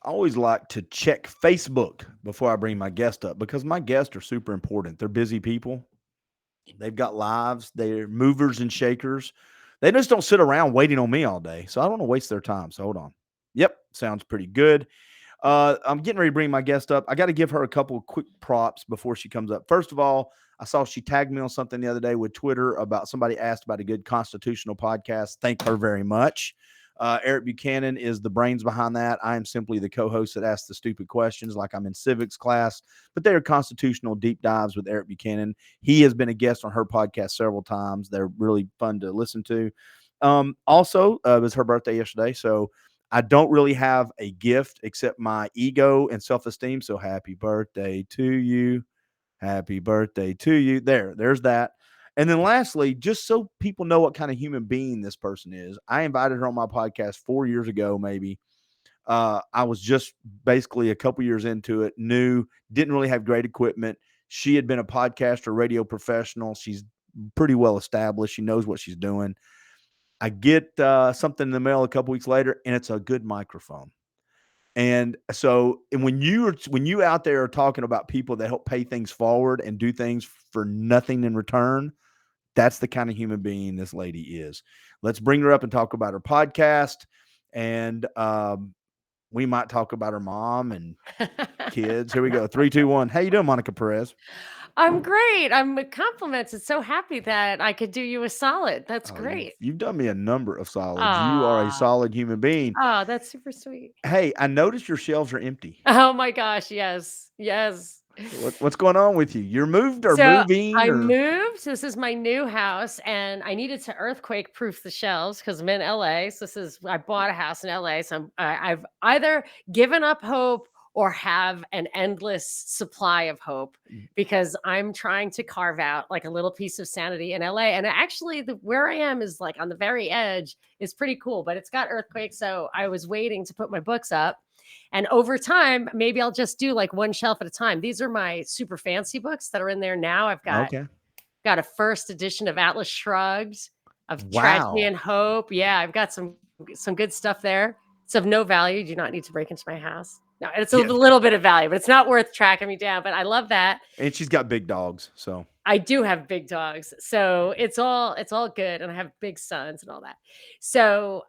I always like to check Facebook before I bring my guest up because my guests are super important. They're busy people. They've got lives. They're movers and shakers. They just don't sit around waiting on me all day. So I don't want to waste their time. So hold on. Yep, sounds pretty good. I'm getting ready to bring my guest up. I got to give her a couple of quick props before she comes up. First of all, I saw she tagged me on something the other day with Twitter about somebody asked about a good constitutional podcast. Thank her very much. Eric Buchanan is the brains behind that. I am simply the co-host that asks the stupid questions like I'm in civics class, but they are constitutional deep dives with Eric Buchanan. He has been a guest on her podcast several times. They're really fun to listen to. Also, it was her birthday yesterday, so I don't really have a gift except my ego and self-esteem. So happy birthday to you. Happy birthday to you. There's that. And then lastly, just so people know what kind of human being this person is, I invited her on my podcast 4 years ago, maybe. I was just basically a couple years into it, new, didn't really have great equipment. She had been a podcaster, radio professional. She's pretty well established. She knows what she's doing. I get something in the mail a couple weeks later, and it's a good microphone. And so, and when you out there are talking about people that help pay things forward and do things for nothing in return, that's the kind of human being this lady is. Let's bring her up and talk about her podcast, and we might talk about her mom and kids. Here we go. 3, 2, 1. How you doing, Monica Perez? I'm great. I'm complimented. So happy that I could do you a solid. That's Oh, great. you've done me a number of solids. You are a Ah, solid human being. oh, that's super sweet. Hey, I noticed your shelves are empty. Oh my gosh, yes, yes. What's going on with you? You're moved or So moving I or moved. This is my new house, and I needed to earthquake proof the shelves because I'm in LA. So I bought a house in LA. So I've either given up hope or have an endless supply of hope because I'm trying to carve out like a little piece of sanity in LA. And actually, where I am is like on the very edge. It's pretty cool, but it's got earthquakes. So I was waiting to put my books up. And over time, maybe I'll just do like one shelf at a time. These are my super fancy books that are in there now. I've okay? got a first edition of Atlas Shrugged, of Tragedy Wow. and Hope. Yeah, I've got some good stuff there. It's of no value. You do not need to break into my house. No, it's a Yeah, little bit of value, but it's not worth tracking me down. But I love that. and she's got big dogs, so I do have big dogs. So it's all good. And I have big sons and all that. So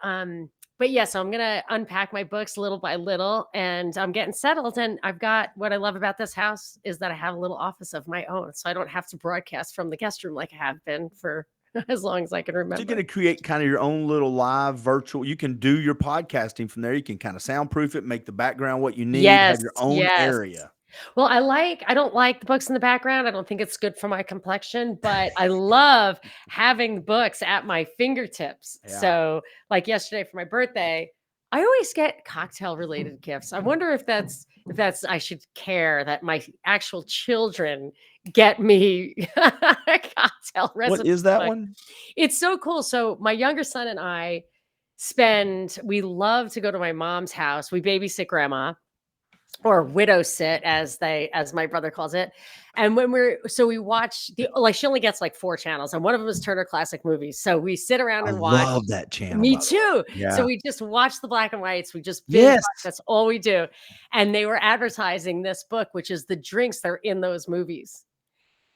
but yeah, so I'm gonna unpack my books little by little and I'm getting settled. And I've got what I love about this house is that I have a little office of my own. So I don't have to broadcast from the guest room like I have been for as long as I can you're gonna remember. create kind of your own little live virtual. You can do your podcasting from there. You can kind of soundproof it, make the background what you need, Yes, have your own yes. area. Well, I don't like the books in the background. I don't think it's good for my complexion, but I love having books at my fingertips. Yeah. So, like yesterday for my birthday, I always get cocktail related gifts. I wonder if that's I should care that my actual children get me a cocktail What recipe is that book. one? It's so cool. So, my younger son and I we love to go to my mom's house. We babysit grandma or widow sit as my brother calls it. And we watch the like she only gets like 4 channels and one of them is Turner Classic Movies. So we sit around I and watch. love that channel, Me by the way. too. So Yeah. we just watch the black and whites. We just binge Yes. watch. That's all we do. And they were advertising this book, which is the drinks that are in those movies.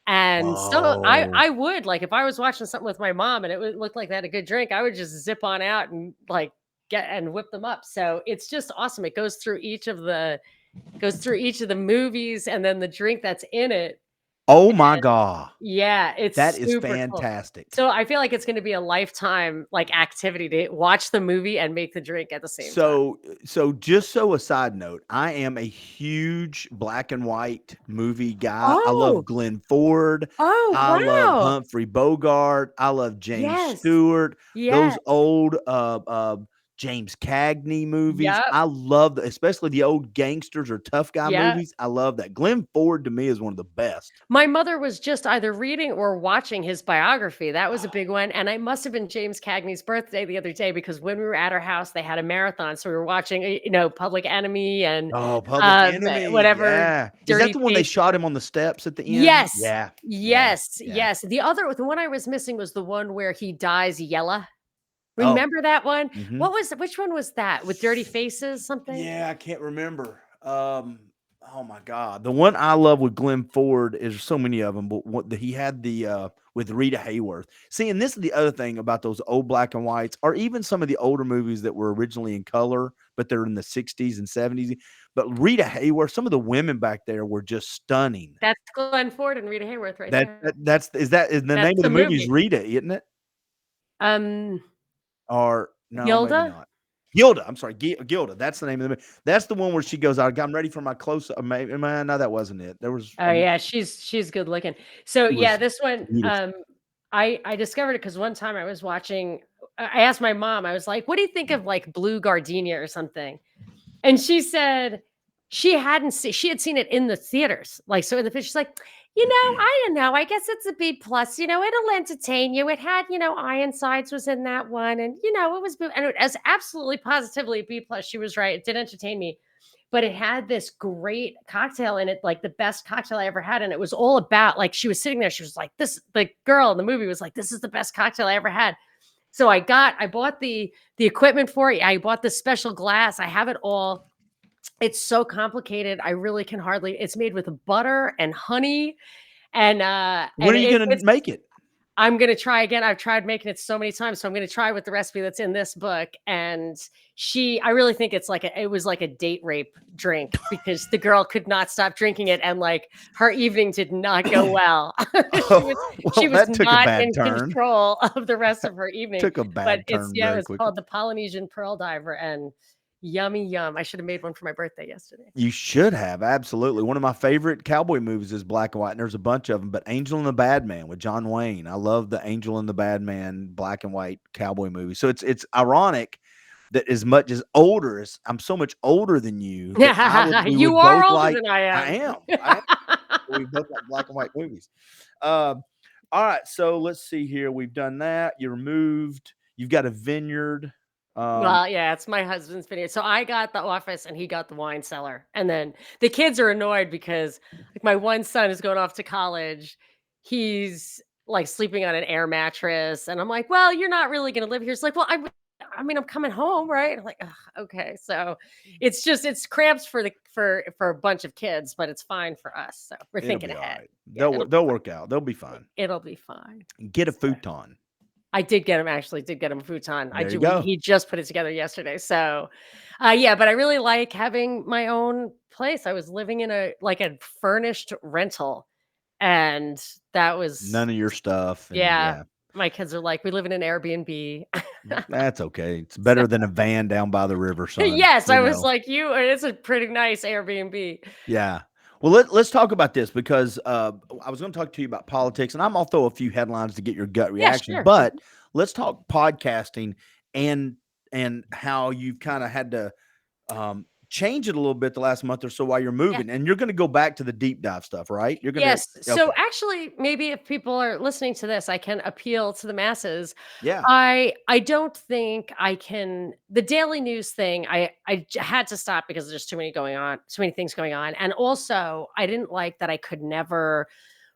And so Oh, I would like if I was watching something with my mom and it would look like they had a good drink, I would just zip on out and like get and whip them up. So it's just awesome. It goes through each of the movies and then the drink that's in it. oh my god, Yeah, that it's is super cool. fantastic. So I feel like it's going to be a lifetime like activity to watch the movie and make the drink at the same time. So just so a side note, I am a huge black and white movie guy. I love Oh, Glenn Ford. oh, I love wow. Humphrey Bogart. I love James Yes. Stewart. Yes. Those old James Cagney movies. Yep. I love especially the old gangsters or tough guy Yep. movies. I love that. Glenn Ford to me is one of the best. My mother was just either reading or watching his biography. That was a big one. And I must have been James Cagney's birthday the other day because when we were at her house, they had a marathon. So we were watching, Public Enemy and Oh, Public Enemy. whatever Yeah. Is that Dirty the one they shot Picture. him on the steps at the end? Yes. Yeah. Yeah. Yes. Yeah. Yes. The one I was missing was the one where he dies yellow. Oh, Remember that one? mhm. What was which one was that? With Dirty Faces, something? Yeah, I can't remember. Oh my God, the one I love with Glenn Ford is so many of them, but he had the with Rita Hayworth. See, and this is the other thing about those old black and whites, or even some of the older movies that were originally in color, but they're in the '60s and '70s. But Rita Hayworth, some of the women back there were just stunning. That's Glenn Ford and Rita Hayworth right That, there. that that's is the That's name of the the movie is movie. Rita, isn't it? Um, Or no, maybe Gilda? not. Gilda, I'm sorry, Gilda. That's the name of the movie. That's the one where she goes, I'm ready for my close up. Man, no, that wasn't it. There was, Oh, yeah, she's good looking. So, she yeah, was this one, beautiful. I discovered it because one time I was watching I asked my mom, I was like, "What do you think of, like, Blue Gardenia or something?" And she said she had seen it in the theaters, like, so in the she's like, I don't know, I guess it's a B plus, it'll entertain you. It had, Ironsides was in that one, and, it was and it was absolutely positively a B plus. She was right. It did entertain me, but it had this great cocktail in it, like the best cocktail I ever had, and it was all about like, she was sitting there, she was like, "This," the girl in the movie was like, "This is the best cocktail I ever had." So I bought the equipment for it. I bought the special glass. I have it all. It's so complicated. I really can hardly it's made with butter and honey When and are you going to it's make it? I'm gonna try again. I've tried making it so many times, so I'm gonna try with the recipe that's in this book. And I really think it was like a date rape drink because the girl could not stop drinking it, and like her evening did not go well. she was Oh, she well, was that took a not bad in turn. control of the rest of her evening. Took a But bad it's turn yeah, it very was quickly. called the Polynesian Pearl Diver, and yummy yum. I should have made one for my birthday yesterday. You should have, absolutely. One of my favorite cowboy movies is black and white, and there's a bunch of them, but Angel and the Bad Man with John Wayne. I love the Angel and the Bad Man black and white cowboy movie. So it's ironic that as much as older as I'm so much older than you that we You would are both older like. than I am. I am. We both like black and white movies. Um, all right, so let's see here. We've done that. You're moved. You've got a vineyard. Um, Well, yeah, it's my husband's vineyard. So I got the office and he got the wine cellar. And then the kids are annoyed because like my one son is going off to college. He's like sleeping on an air mattress. And I'm like, well, you're not really going to live here. It's like, well, I mean, I'm coming home, right? I'm like, "Ugh, okay. So it's cramps for a bunch of kids, but it's fine for us. So we're it'll thinking be all ahead. right. Yeah, They'll work out. They'll be fine. it'll be fine. Get a So futon. I did get him did get him a futon. There you go. He just put it together yesterday. So, yeah, but I really like having my own place. I was living in a furnished rental, and that was None of your stuff, and yeah. yeah, My kids are like, we live in an Airbnb. that's okay. It's So, better than a van down by the river, son. yes, We I was know. like, it's a pretty nice Airbnb. Yeah. Well, let's talk about this because I was going to talk to you about politics, and I'll throw a few headlines to get your gut Yeah, reaction. sure. But let's talk podcasting and how you've kind of had to change it a little bit the last month or so while you're Yeah. moving, and you're going to go back to the deep dive stuff, right? You're going to Yes. okay, So actually, maybe if people are listening to this, I can appeal to the masses. yeah. I don't think I can the daily news thing, had to stop because there's too many things going on. And also, I didn't like that I could never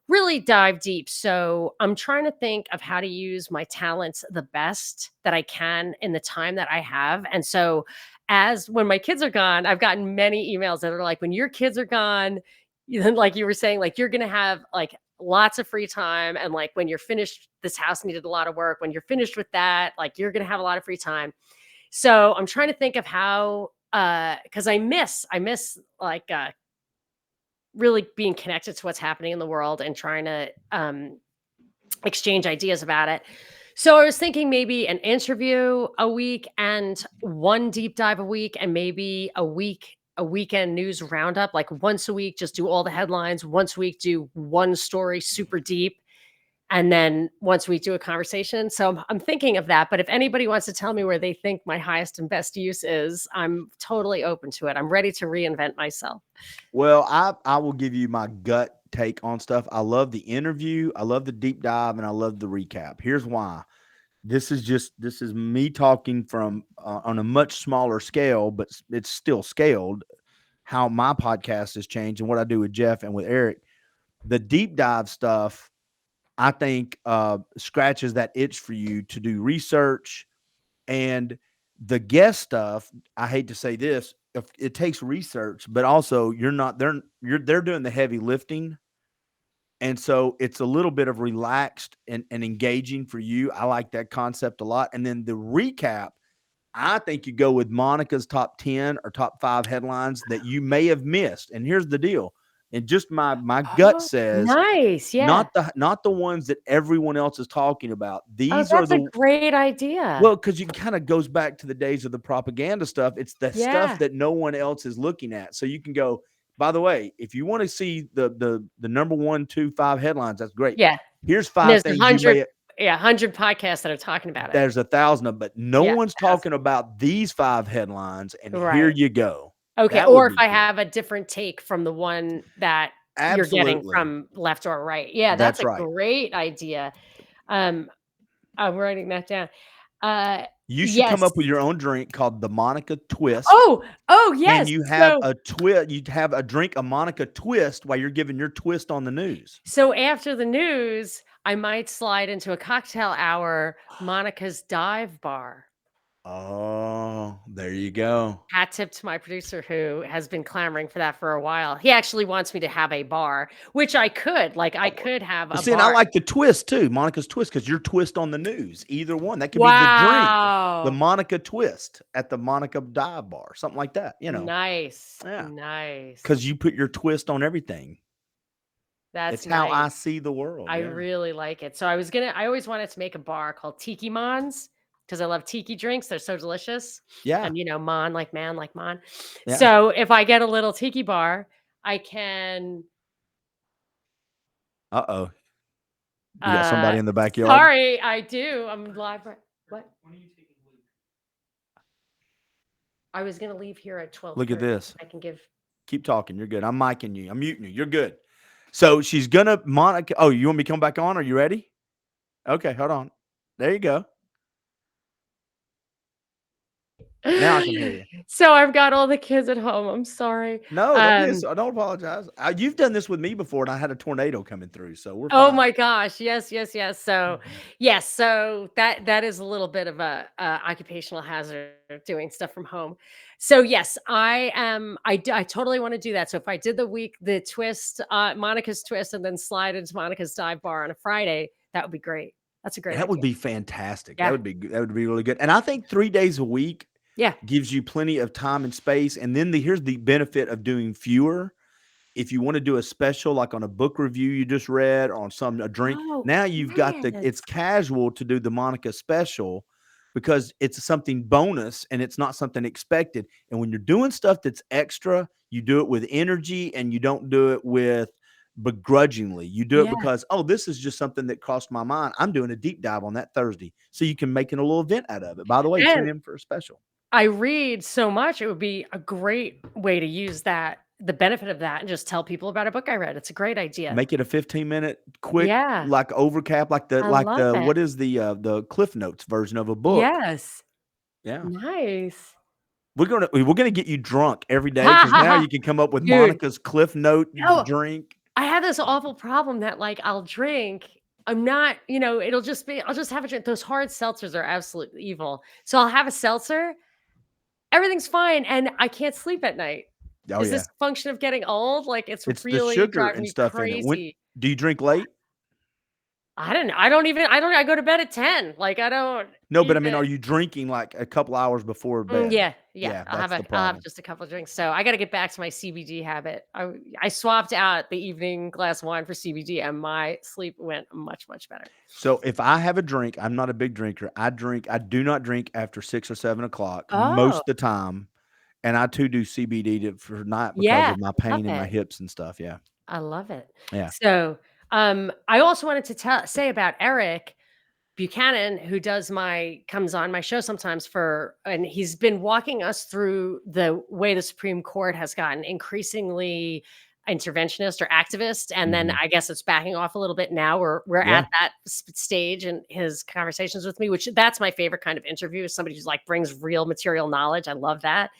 really dive deep. So I'm trying to think of how to use my talents the best that I can in the time that I have. And so as when my kids are gone, I've gotten many emails that are like, when your kids are gone, like you were saying, like you're gonna have like lots of free time. And like when you're finished, this house needed a lot of work. When you're finished with that, like you're gonna have a lot of free time. So I'm trying to think of how because I miss like really being connected to what's happening in the world and trying to exchange ideas about it. So I was thinking maybe an interview a week and one deep dive a week, and maybe a weekend news roundup, like once a week, just do all the headlines. Once a week, do one story super deep. And then once we do a conversation. So I'm thinking of that. But if anybody wants to tell me where they think my highest and best use is, I'm totally open to it. I'm ready to reinvent myself. Well, I will give you my gut take on stuff. I love the interview, I love the deep dive, and I love the recap. Here's why. This is me talking from on a much smaller scale, but it's still scaled. How my podcast has changed and what I do with Jeff and with Eric. The deep dive stuff, I think, scratches that itch for you to do research, And the guest stuff, I hate to say this, if it takes research, but also they're doing the heavy lifting. And so it's a little bit of relaxed and engaging for you. I like that concept a lot. And then the recap, I think you go with Monica's top 10 or top 5 headlines that you may have missed. And here's the deal. And just my gut Oh, says, nice. Yeah. not the ones that everyone else is talking about. Oh, These are that's a the great idea. well, because you kind of goes back to the days of the propaganda stuff. It's the stuff Yeah. that no one else is looking at. So you can go, by the way, if you want to see the number 1, 2, 5 headlines, that's great. Yeah. Here's And 5 there's things you may 100 podcasts that are talking about it. there's 1,000 of them, but no Yeah, one's talking about these 5 headlines, and here right. you go. Okay. That would Or if be I cool. have a different take from the one that you're getting Absolutely. from left or right. Yeah, that's That's a right. great idea. I'm writing that down. You should come Yes. up with your own drink called the Monica Twist. Oh, And yes. you have So a twist. You'd have a drink, a Monica Twist, while you're giving your twist on the news. so after the news, I might slide into a cocktail hour, Monica's Dive Bar. Oh, there you go. Hat tip to my producer who has been clamoring for that for a while. He actually wants me to have a bar, which I could. Like I could have a See, and I bar. like the twist too, Monica's Twist, because your twist on the news. Either one. That could be the drink, the Wow. Monica Twist at the Monica Dive Bar, something like that, Nice. Yeah. Nice. Because you put your twist on everything. That's It's how I nice. see the world. I Yeah. really like it. So I always wanted to make a bar called Tiki Mons because I love tiki drinks. They're so delicious. Yeah. And Mon like man like mon. Yeah. So if I get a little tiki bar, I can Uh-oh. You got somebody in the backyard? Sorry, I do. I'm live. What? When are you taking Luke? I was gonna leave here at 12. Look at this. I can give Keep talking. You're good. I'm micing you. I'm muting you. You're good. So she's gonna Monica. Oh, you want me to come back on? Are you ready? Okay, hold on. There you go. Now I can hear you. So I've got all the kids at home. I'm sorry. No, don't apologize. You've done this with me before, and I had a tornado coming through, so we're Oh fine. my gosh. Yes, yes, yes. So yes, so that is a little bit of a occupational hazard doing stuff from home. So yes, I totally want to do that. So if I did the twist, Monica's twist, and then slide into Monica's dive bar on a Friday, that would be great. That's a great That would idea. be fantastic. Yeah. That would be really good. And I think 3 days a week Yeah. gives you plenty of time and space. And then here's the benefit of doing fewer. If you want to do a special, like on a book review you just read, on a drink, Oh, now you've got it's yes. casual to do the Monica special because it's something bonus and it's not something expected. And when you're doing stuff that's extra, you do it with energy and you don't do it with begrudgingly. You do it Yeah. because, oh, this is just something that crossed my mind. I'm doing a deep dive on that Thursday. So you can make it a little event out of it. By the way, tune And in for a special. I read so much, it would be a great way to use the benefit of that, and just tell people about a book I read. It's a great idea. Make it a 15-minute quick, Yeah. like overcap, like I love it. what is the Cliff Notes version of a book? Yes. Yeah. Nice. We're gonna get you drunk every day because now you can come up with Dude. Monica's Cliff Note No. drink. I have this awful problem that like I'll drink. I'm not, I'll just have a drink. Those hard seltzers are absolute evil. So I'll have a seltzer. Everything's fine. And I can't sleep at night. Oh, Is yeah. this a function of getting old? Like it's It's the really sugar driving and me stuff in it. crazy. Do you drink late? I go to bed at 10. Like I don't. No, but I mean, even- are you drinking like a couple hours before bed? Yeah. Yeah, I'll that's the have problem. just a couple of drinks. So I got to get back to my CBD habit. I swapped out the evening glass of wine for CBD, and my sleep went much, much better. So if I have a drink, I'm not a big drinker. I do not drink after 6 or 7 o'clock most of the time. And I too do CBD for night because of my pain in my hips and stuff. Yeah. I love it. Yeah. So I also wanted to say about Eric Buchanan, who comes on my show sometimes and he's been walking us through the way the Supreme Court has gotten increasingly interventionist or activist. And then I guess it's backing off a little bit now. We're at that stage in his conversations with me, which that's my favorite kind of interview, is somebody who's like brings real material knowledge. I love that.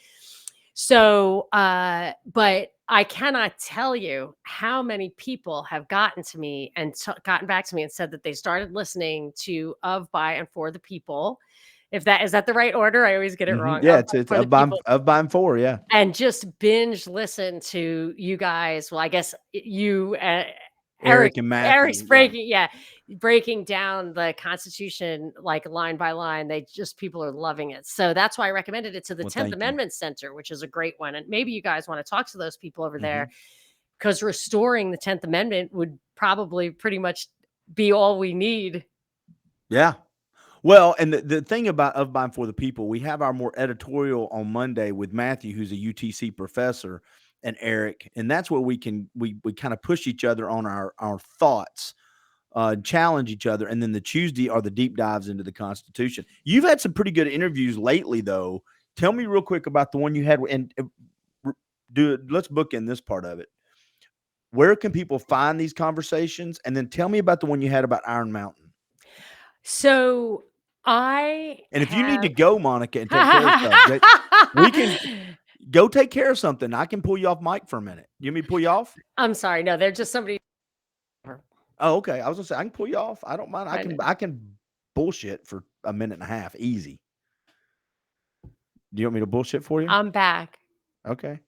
So, but I cannot tell you how many people have gotten to me and gotten back to me and said that they started listening to Of, By, and For the People. If that is that the right order? I always get it wrong. Yeah, it's For the people of by 4. Yeah. and just binge listen to you guys. Well, I guess you, Eric and Eric's Matthew. breaking down the Constitution like line by line. People are loving it. So that's why I recommended it to the Well, 10th thank you. Amendment Center, which is a great one. And maybe you guys want to talk to those people over there, Mhm. because restoring the 10th Amendment would probably pretty much be all we need. Yeah. Well, and the thing about Of By and For the People, we have our more editorial on Monday with Matthew, who's a UTC professor, and Eric, and that's where we kind of push each other on our thoughts, challenge each other, and then the Tuesday are the deep dives into the Constitution. You've had some pretty good interviews lately, though. Tell me real quick about the one you had, and let's book in this part of it. Where can people find these conversations? And then tell me about the one you had about Iron Mountain. So And if you need to go, Monica, and take care of stuff, we can go take care of something. I can pull you off mic for a minute. You want me to pull you off? I'm sorry. No, they're just somebody. Oh, okay. I was gonna say I can pull you off. I don't mind. I can bullshit for a minute and a half, easy. Do you want me to bullshit for you? I'm back. Okay.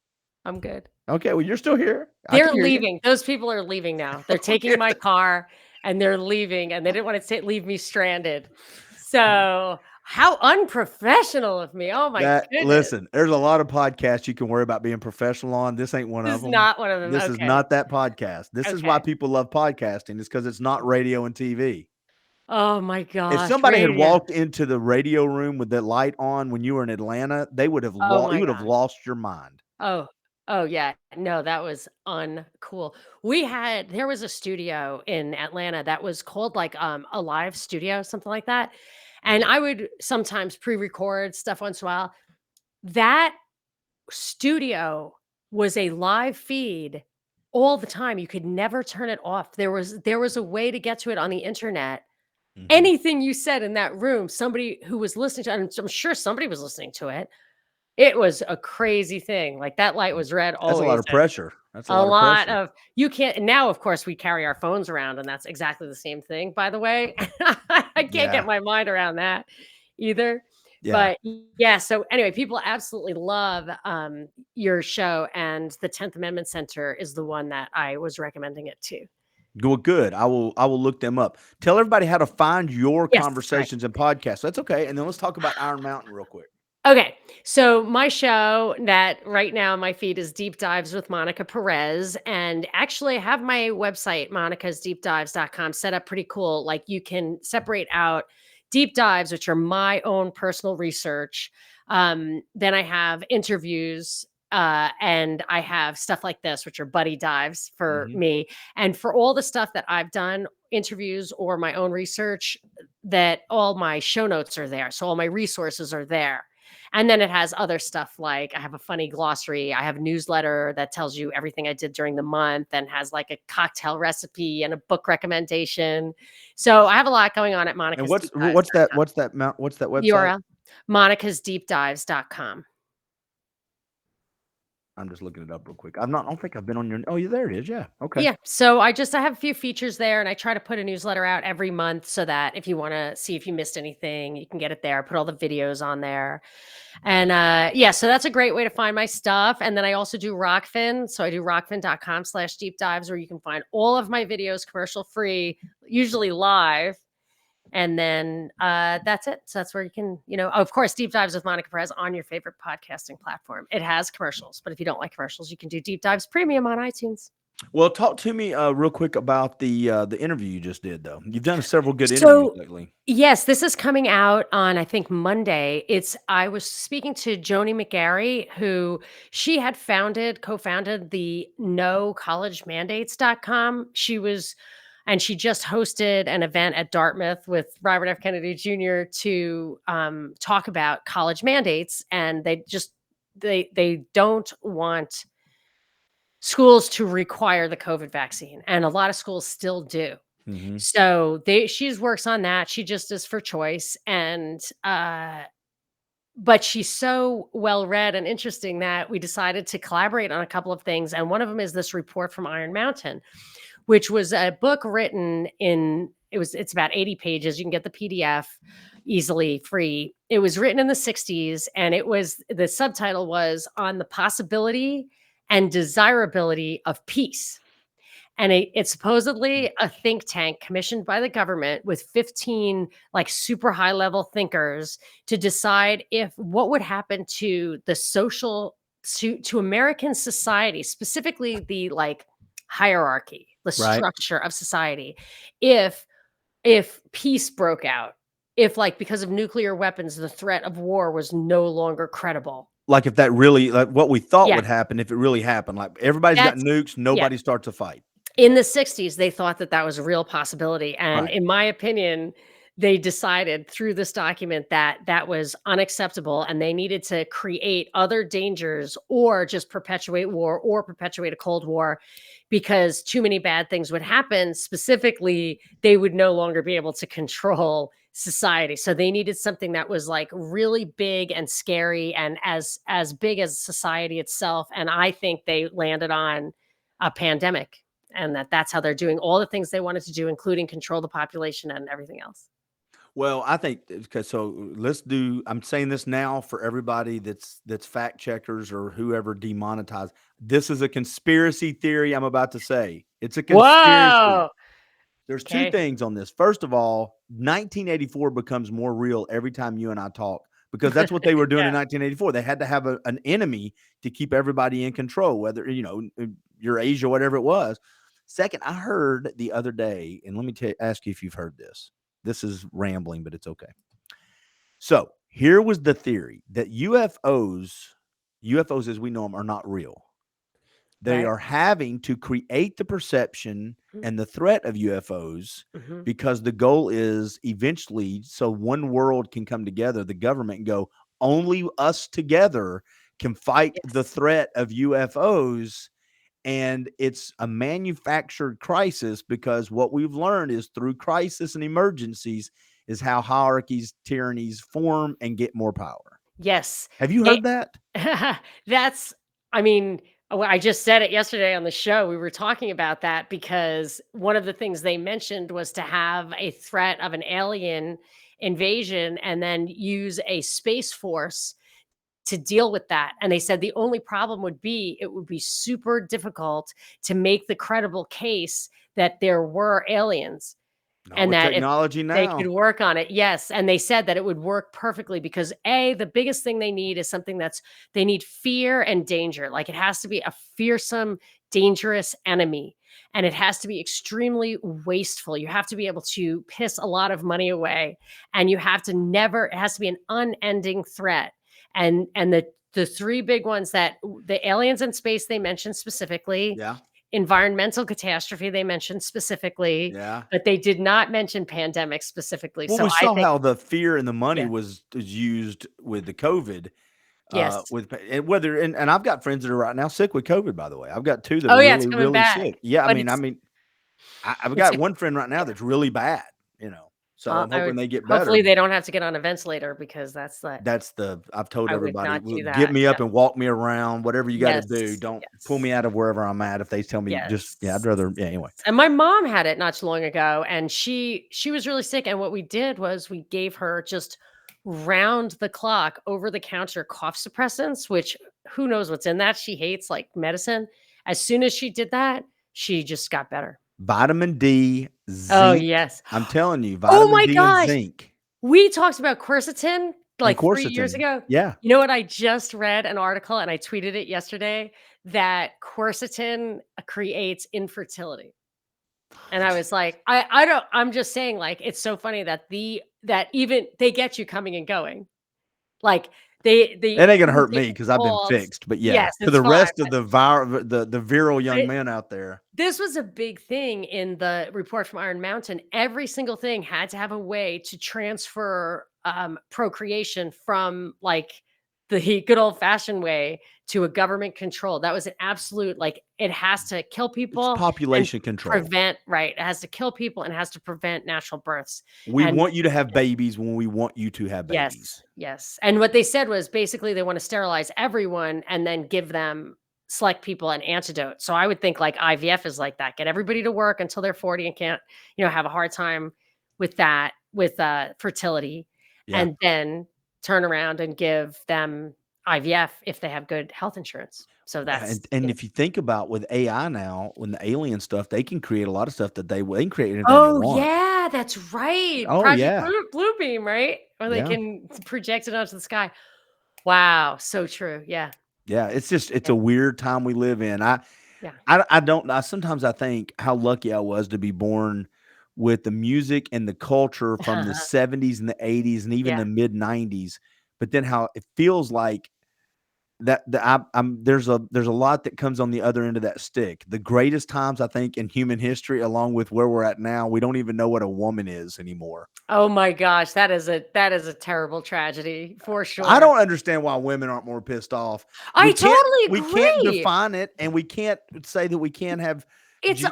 I'm good. Okay. Well, you're still here. They're leaving. Those people are leaving now. They're taking my car and they're leaving, and they didn't want to leave me stranded. So how unprofessional of me. Oh my goodness. Listen, there's a lot of podcasts you can worry about being professional on. This ain't one of them. This is not one of them. This is not that podcast. This is why people love podcasting. It's because it's not radio and TV. Oh my gosh. If somebody had walked into the radio room with the light on when you were in Atlanta, they would have you would have lost your mind. Oh yeah. No, that was uncool. There was a studio in Atlanta that was called like a live studio, something like that. And I would sometimes pre-record stuff once in a while. That studio was a live feed all the time. You could never turn it off. There was a way to get to it on the internet. Mm-hmm. Anything you said in that room, somebody who was listening to it, and I'm sure somebody was listening to it. It was a crazy thing. Like that light was red always. That's a lot of pressure. That's a lot of you can't now, of course, we carry our phones around, and that's exactly the same thing, by the way. I can't get my mind around that either. Yeah. But yeah, so anyway, people absolutely love your show, and the 10th Amendment Center is the one that I was recommending it to. Well, good. I will look them up. Tell everybody how to find your conversations and podcasts. That's okay. And then let's talk about Iron Mountain real quick. Okay, so my show that right now my feed is Deep Dives with Monica Perez, and actually I have my website, monicasdeepdives.com, set up pretty cool. Like you can separate out deep dives, which are my own personal research. Then I have interviews, and I have stuff like this, which are buddy dives for me. And for all the stuff that I've done, interviews or my own research, that all my show notes are there. So all my resources are there. And then it has other stuff like I have a funny glossary. I have a newsletter that tells you everything I did during the month and has like a cocktail recipe and a book recommendation. So I have a lot going on at Monica's. And what's that website? URL? monicasdeepdives.com. I'm just looking it up real quick. I don't think I've been on your. Oh, yeah, there it is. Yeah. Okay. Yeah. So I have a few features there, and I try to put a newsletter out every month so that if you want to see if you missed anything, you can get it there. I put all the videos on there. And yeah, so that's a great way to find my stuff. And then I also do Rockfin. So I do rockfin.com/deep dives, where you can find all of my videos commercial free, usually live. And then that's it. So that's where you can, of course, Deep Dives with Monica Perez on your favorite podcasting platform. It has commercials, but if you don't like commercials, you can do Deep Dives Premium on iTunes. Well, talk to me real quick about the interview you just did, though. You've done several good interviews lately. Yes, this is coming out on, I think, Monday. I was speaking to Joni McGarry, who she had co-founded the NoCollegeMandates.com. And she just hosted an event at Dartmouth with Robert F. Kennedy Jr. to talk about college mandates. And they don't want schools to require the COVID vaccine. And a lot of schools still do. Mm-hmm. So she works on that. She just is for choice. And but she's so well-read and interesting that we decided to collaborate on a couple of things. And one of them is this report from Iron Mountain, which was a book written it's about 80 pages. You can get the PDF easily free. It was written in the 60s, and the subtitle was On the Possibility and Desirability of Peace. And it's supposedly a think tank commissioned by the government with 15 like super high level thinkers to decide what would happen to the social to American society, specifically the like hierarchy, the Right. structure of society, if peace broke out, if like because of nuclear weapons, the threat of war was no longer credible. Like if that really, like what we thought Yeah, would happen, if it really happened, like everybody's got that's nukes, yeah. nobody starts a fight. In the 60s, they thought that that was a real possibility, and Right. in my opinion, they decided through this document that that was unacceptable, and they needed to create other dangers or just perpetuate war or perpetuate a Cold War because too many bad things would happen. Specifically, they would no longer be able to control society. So they needed something that was like really big and scary and as big as society itself, and I think they landed on a pandemic. And that's how they're doing all the things they wanted to do, including control the population and everything else. Well, I think okay. So let's do. I'm saying this now for everybody that's fact checkers or whoever demonetized. This is a conspiracy theory. I'm about to say it's a conspiracy. Whoa. There's two Okay. things on this. First of all, 1984 becomes more real every time you and I talk because that's what they were doing in Yeah. 1984. They had to have an enemy to keep everybody in control, whether your age or whatever it was. Second, I heard the other day, and let me ask you if you've heard this. This is rambling, but it's okay. So here was the theory that UFOs as we know them, are not real. They Right. are having to create the perception and the threat of UFOs Mhm. because the goal is eventually so one world can come together, the government and go, only us together can fight the Yes. threat of UFOs. And it's a manufactured crisis because what we've learned is through crisis and emergencies is how hierarchies, tyrannies form and get more power. Yes. Have you They heard that? that's I mean, I just said it yesterday on the show. We were talking about that because one of the things they mentioned was to have a threat of an alien invasion and then use a space force to deal with that. And they said the only problem would be it would be super difficult to make the credible case that there were aliens Not and with that if technology they could now. work on it. Yes, and they said that it would work perfectly because the biggest thing they need is something they need fear and danger. Like it has to be a fearsome, dangerous enemy. And it has to be extremely wasteful. You have to be able to piss a lot of money away. And you have to it has to be an unending threat. And the three big ones that the aliens in space they mentioned specifically, Yeah. environmental catastrophe they mentioned specifically, Yeah. but they did not mention pandemic specifically. Well, So we I saw think how the fear and the money yeah. was used with the COVID. Yes. And I've got friends that are right now sick with COVID. By the way, I've got two that Oh, are yeah, it's really, coming really back. sick. Yeah, But I've it's got a one friend right now yeah. that's really bad. So I'm I hoping would they get better. hopefully they don't have to get on a ventilator because I've told I would everybody, not "Well, do get that. me Yeah. up and walk me around, whatever you got to do. Yes. Don't pull Yes. me out of wherever I'm at." If they tell me I'd Yes. rather, yeah. Anyway, And my mom had it not too long ago, and she was really sick, and what we did was we gave her just round the clock, over the counter cough suppressants, which who knows what's in that. She hates, like, medicine. As soon as she did that, she just got better. vitamin D, Oh, zinc. yes. I'm telling you, Oh vitamin my D and gosh! zinc We talked about quercetin, and like, 3 years quercetin. ago. Yeah, You know what? I just read an article, and I tweeted it yesterday, that quercetin creates infertility. And I was like, I don't I'm just saying, like, it's so funny that that even they get you coming and going. Like, it ain't gonna even hurt me taking because I've been calls. fixed. But yeah, Yes, to it's the fine, rest of the virile but young men out there, this was a big thing in the report from Iron Mountain. Every single thing had to have a way to transfer procreation from like the good old fashioned way to a government control. That was an absolute like it has to kill it's people and population control. prevent right. It has to kill people and has to prevent natural births. We And want you to have babies when we want you to have yes, babies. yes. And what they said was basically they want to sterilize everyone and then give them select people an antidote. So I would think like IVF is like that. Get everybody to work until they're 40 and can't, have a hard time with that, with fertility. Yeah. And then turn around and give them IVF if they have good health insurance. So Yeah, that's, and if you think about with AI now, when the alien stuff, they can create a lot of stuff that they can create anything they oh want. yeah, that's right. Oh Project yeah, Blue Beam, right? Or they yeah, can project it onto the sky. Wow, so true. Yeah, yeah. It's yeah, a weird time we live in. yeah. I don't. I sometimes I think how lucky I was to be born with the music and the culture from the '70s and the '80s and even Yeah. the mid '90s. But then how it feels like there's a lot that comes on the other end of that stick. The greatest times I think in human history, along with where we're at now, we don't even know what a woman is anymore. Oh my gosh, that is a terrible tragedy for I sure. don't understand why women aren't more pissed off. I totally We can't agree. define it, and we can't say that we can't have It's G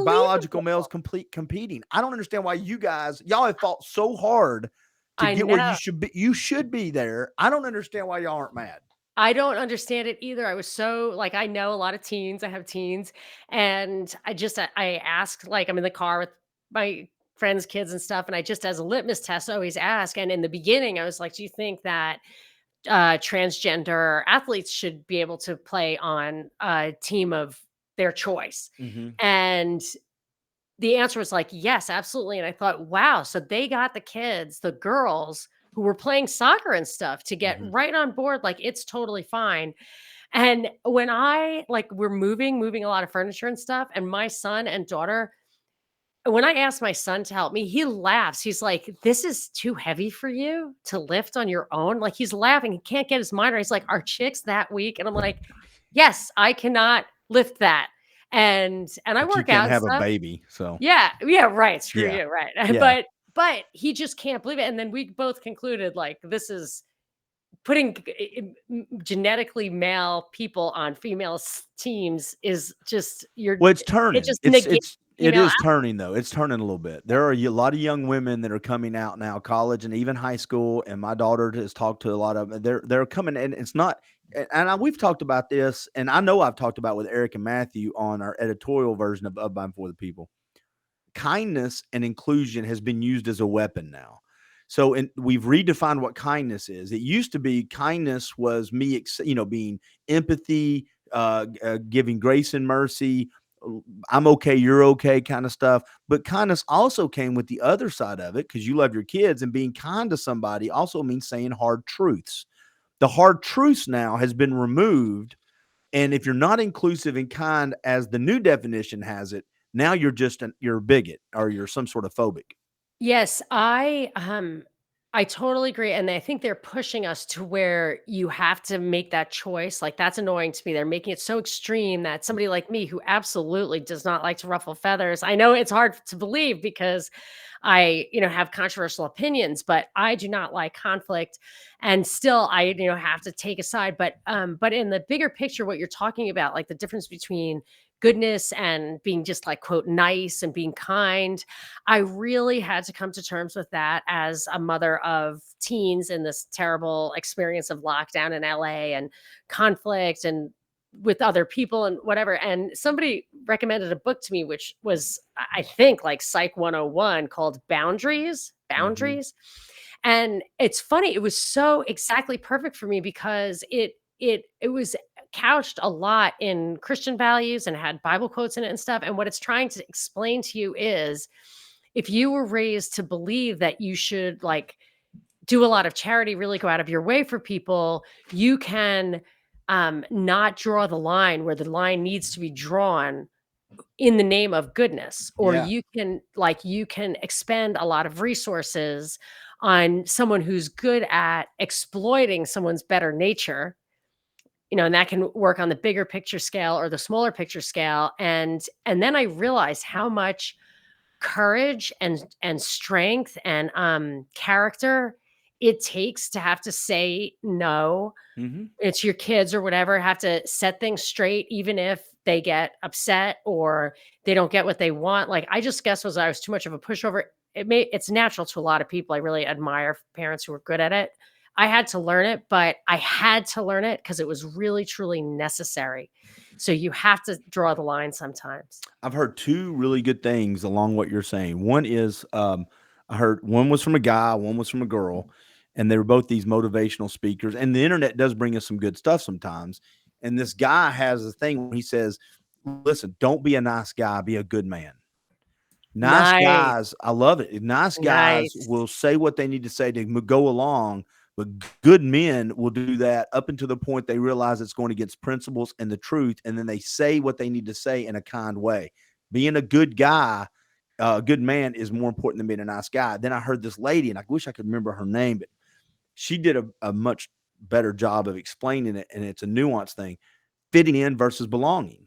biological males unbelievable. competing. I don't understand why y'all have fought so hard to I get where know. you should be there. I don't understand why y'all aren't mad. I don't understand it either. I was so like, I know a lot of teens. I have teens, and I ask, like, I'm in the car with my friends' kids and stuff, and I just, as a litmus test, always ask. And in the beginning, I was like, "Do you think that transgender athletes should be able to play on a team of their choice?" Mhm, And the answer was like, "Yes, absolutely." And I thought, "Wow, so they got the kids, the girls who were playing soccer and stuff to get mhm. right on board, like, it's totally fine." And when we're moving a lot of furniture and stuff, and my son and daughter, when I asked my son to help me, he laughs. He's like, "This is too heavy for you to lift on your own." Like, he's laughing. He can't get his mind right. He's like, "Are chicks that weak?" And I'm like, "Yes, I cannot lift that." And I But you work can't out and have a stuff. baby, so Yeah, yeah, right, screw yeah, you, right. yeah. But he just can't believe it, and then we both concluded, like, this is putting genetically male people on female teams is just Well, it's it turning. just negates It female. is turning though. It's turning a little bit. There are a lot of young women that are coming out now, college and even high school. And my daughter has talked to a lot of them. They're coming, and it's not. We've talked about this, and I know I've talked about with Eric and Matthew on our editorial version of By and For the People. Kindness and inclusion has been used as a weapon now. So, we've redefined what kindness is. It used to be kindness was me, being empathy, giving grace and mercy. I'm okay, you're okay, kind of stuff. But kindness also came with the other side of it because you love your kids, and being kind to somebody also means saying hard truths. The hard truths now has been removed, and if you're not inclusive and kind as the new definition has it, now you're a bigot or you're some sort of phobic. Yes, I totally agree, and I think they're pushing us to where you have to make that choice. Like, that's annoying to me. They're making it so extreme that somebody like me, who absolutely does not like to ruffle feathers, I know it's hard to believe because I, have controversial opinions, but I do not like conflict, and still I, have to take a side. But in the bigger picture, what you're talking about, like the difference between goodness and being just like quote nice and being kind, I really had to come to terms with that as a mother of teens in this terrible experience of lockdown in LA and conflict and with other people and whatever. And somebody recommended a book to me, which was, I think, like Psych 101, called Boundaries. Mhm. Boundaries. And it's funny, it was so exactly perfect for me because it was couched a lot in Christian values and had Bible quotes in it and stuff. And what it's trying to explain to you is, if you were raised to believe that you should like do a lot of charity, really go out of your way for people, you can not draw the line where the line needs to be drawn in the name of goodness, or Yeah. you can expend a lot of resources on someone who's good at exploiting someone's better nature, and that can work on the bigger picture scale or the smaller picture scale. And then I realized how much courage and strength and character it takes to have to say no. Mhm. It's your kids or whatever, have to set things straight even if they get upset or they don't get what they want. Like, I just guess was I was too much of a pushover. It's natural to a lot of people. I really admire parents who are good at it. I had to learn it, but I had to learn it because it was really truly necessary. So you have to draw the line sometimes. I've heard 2 really good things along what you're saying. One is, I heard one was from a guy, one was from a girl, and they were both these motivational speakers. And the internet does bring us some good stuff sometimes. And this guy has a thing where he says, listen, don't be a nice guy, be a good man. Nice Nice. guys, I love it. Nice guys Nice. will say what they need to say to go along, but good men will do that up until the point they realize it's going against principles and the truth, and then they say what they need to say in a kind way. Being a good guy, a good man, is more important than being a nice guy. Then I heard this lady, and I wish I could remember her name, but she did a much better job of explaining it, and it's a nuanced thing. Fitting in versus belonging.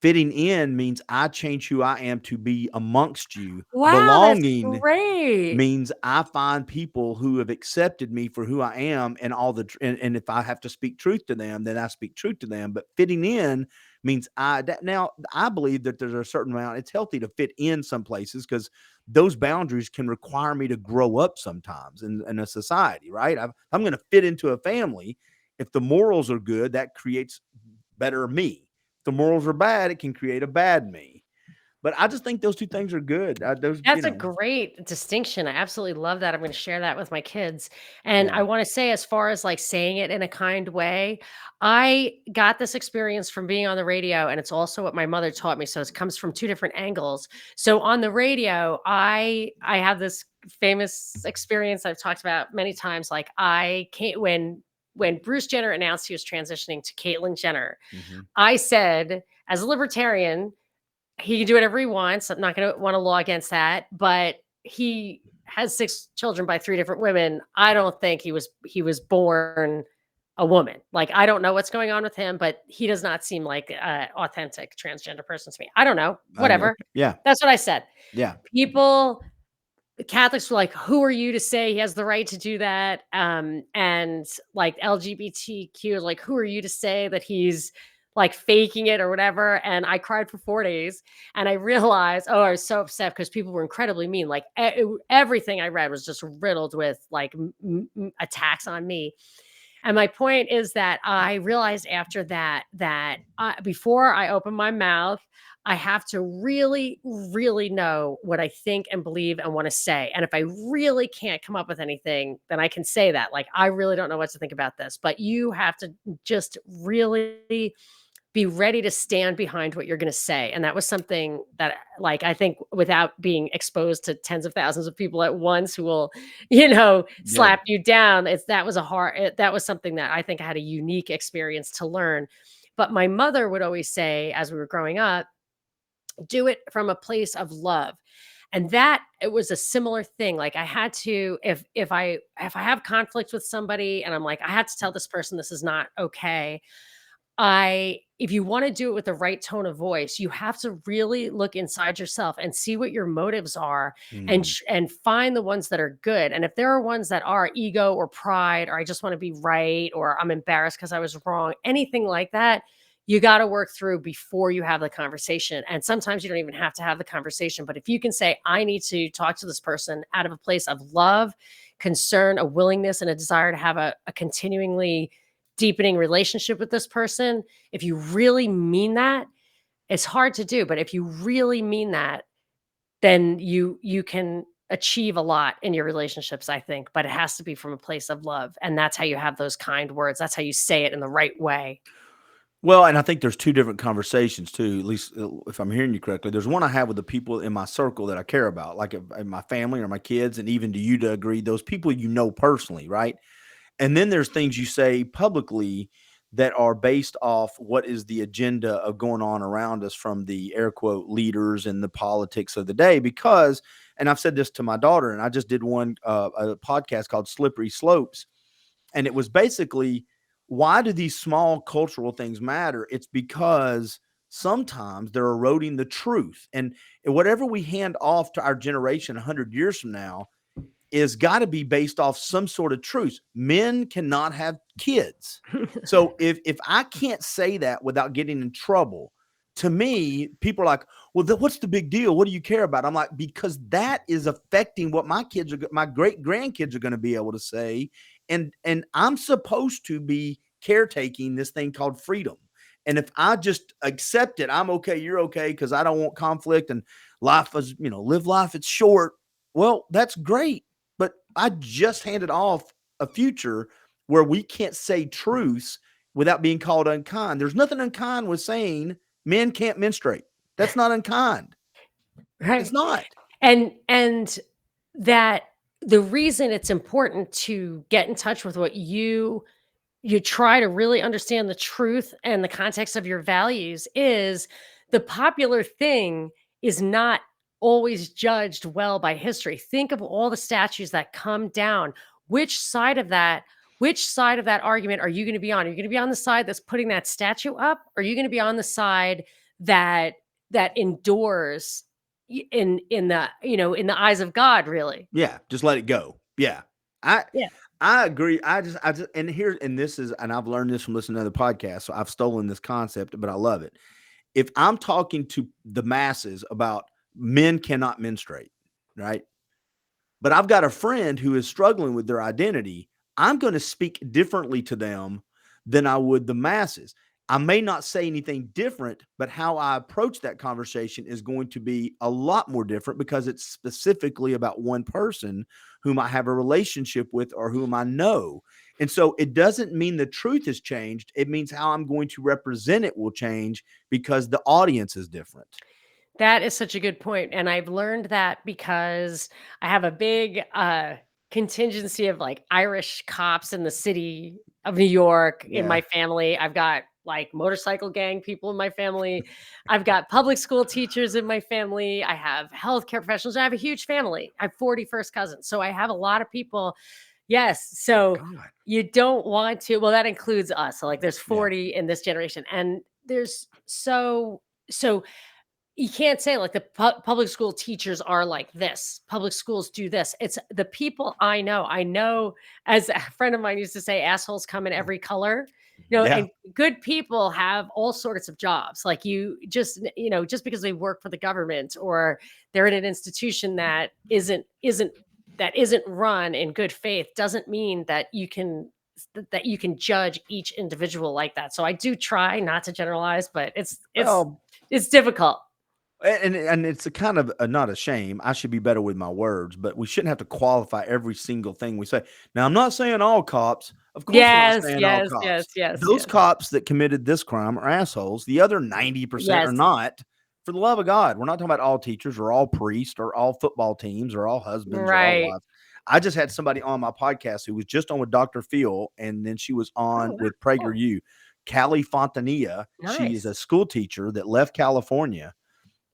Fitting in means I change who I am to be amongst you. Wow, that's Belonging great. means I find people who have accepted me for who I am, and and if I have to speak truth to them, then I speak truth to them. But fitting in means now I believe that there's a certain amount. It's healthy to fit in some places because those boundaries can require me to grow up sometimes in a society, right? I'm going to fit into a family. If the morals are good, that creates better me. If the morals are bad, it can create a bad me. But I just think those two things are good. That's a great distinction. I absolutely love that. I'm going to share that with my kids. And Yeah. I want to say, as far as like saying it in a kind way, I got this experience from being on the radio, and it's also what my mother taught me. So it comes from two different angles. So on the radio, I have this famous experience I've talked about many times. Like I can't when Bruce Jenner announced he was transitioning to Caitlyn Jenner, Mhm. I said, as a libertarian, he can do whatever he wants. I'm not going to want to law against that, but he has 6 children by 3 different women. I don't think he was born a woman. Like, I don't know what's going on with him, but he does not seem like a authentic transgender person to me. I don't know. Whatever. Okay. Yeah. That's what I said. Yeah. People Catholics were like, "Who are you to say he has the right to do that?" And like LGBTQ is like, "Who are you to say that he's like faking it or whatever?" And I cried for 4 days, and I realized, I was so upset because people were incredibly mean. Like everything I read was just riddled with like attacks on me. And my point is that I realized after that before I open my mouth, I have to really, really know what I think and believe and want to say. And if I really can't come up with anything, then I can say that. Like, I really don't know what to think about this. But you have to just really be ready to stand behind what you're going to say. And that was something that, like, I think without being exposed to tens of thousands of people at once who will, Yeah. slap you down, that was something that I think I had a unique experience to learn. But my mother would always say, as we were growing up, do it from a place of love. And that it was a similar thing. Like I had to, if I have conflict with somebody and I'm like, I have to tell this person this is not okay. If you want to do it with the right tone of voice, you have to really look inside yourself and see what your motives are, and Mm. and find the ones that are good. And if there are ones that are ego or pride, or I just want to be right, or I'm embarrassed because I was wrong, anything like that, you got to work through before you have the conversation. And sometimes you don't even have to have the conversation. But if you can say, I need to talk to this person out of a place of love, concern, a willingness, and a desire to have a continuingly deepening relationship with this person, if you really mean that, it's hard to do, but if you really mean that, then you can achieve a lot in your relationships, I think, but it has to be from a place of love, and that's how you have those kind words. That's how you say it in the right way. Well, and I think there's two different conversations too, at least if I'm hearing you correctly. There's one I have with the people in my circle that I care about, like in my family or my kids, and even to you to agree, those people you know personally, right? And then there's things you say publicly that are based off what is the agenda of going on around us from the air quote leaders and the politics of the day. Because, and I've said this to my daughter, and I just did one a podcast called Slippery Slopes, and it was basically, why do these small cultural things matter? It's because sometimes they're eroding the truth, and whatever we hand off to our generation 100 years from now is got to be based off some sort of truth. Men cannot have kids. So if I can't say that without getting in trouble, to me, people are like, well, what's the big deal? What do you care about? I'm like, because that is affecting what my great grandkids are going to be able to say. And I'm supposed to be caretaking this thing called freedom. And if I just accept it, I'm okay, you're okay, because I don't want conflict, and life is, live life, it's short. Well, that's great. But I just handed off a future where we can't say truths without being called unkind. There's nothing unkind with saying men can't menstruate. That's not unkind. It's Right. not. And that the reason it's important to get in touch with what you try to really understand the truth and the context of your values is the popular thing is not always judged well by history. Think of all the statues that come down. Which side of that which side of that argument are you going to be on? Are you going to be on the side that's putting that statue up? Or are you going to be on the side that endures in the in the eyes of God, really? Yeah, just let it go. Yeah. I Yeah. I agree. I just and this is, and I've learned this from listening to other podcasts, so I've stolen this concept, but I love it. If I'm talking to the masses about men cannot menstruate, right? But I've got a friend who is struggling with their identity, I'm going to speak differently to them than I would the masses. I may not say anything different, but how I approach that conversation is going to be a lot more different because it's specifically about one person whom I have a relationship with or whom I know. And so it doesn't mean the truth has changed. It means how I'm going to represent it will change because the audience is different. That is such a good point, and I've learned that because I have a big, contingency of, like, Irish cops in the city of New York in Yeah. my family. I've got, like, motorcycle gang people in my family. I've got public school teachers in my family. I have healthcare professionals. I have a huge family. I have 40 first cousins, so I have a lot of people. Yes, so God. you don't want to, well, that includes us, so, like, there's Yeah. 40 in this generation, and there's so you can't say like the public school teachers are like this. Public schools do this. It's the people I know. I know, as a friend of mine used to say, assholes come in every color. Yeah. And good people have all sorts of jobs. Like you just, just because they work for the government or they're in an institution that isn't run in good faith doesn't mean that you can judge each individual like that. So I do try not to generalize, but Well, it's difficult. and it's a kind of not a shame. I should be better with my words, but we shouldn't have to qualify every single thing we say. Now, I'm not saying all cops. Of course, we're not Yes, saying all yes, yes, cops. yes, Those yes, cops that committed this crime are assholes. The other 90% are yes. not. For the love of God, we're not talking about all teachers or all priests or all football teams or all husbands or all Right. wives. I just had somebody on my podcast who was just on with Dr. Phil, and then she was Oh, on wow, with cool. PragerU. Callie Fontanilla. She is Nice. a school teacher that left California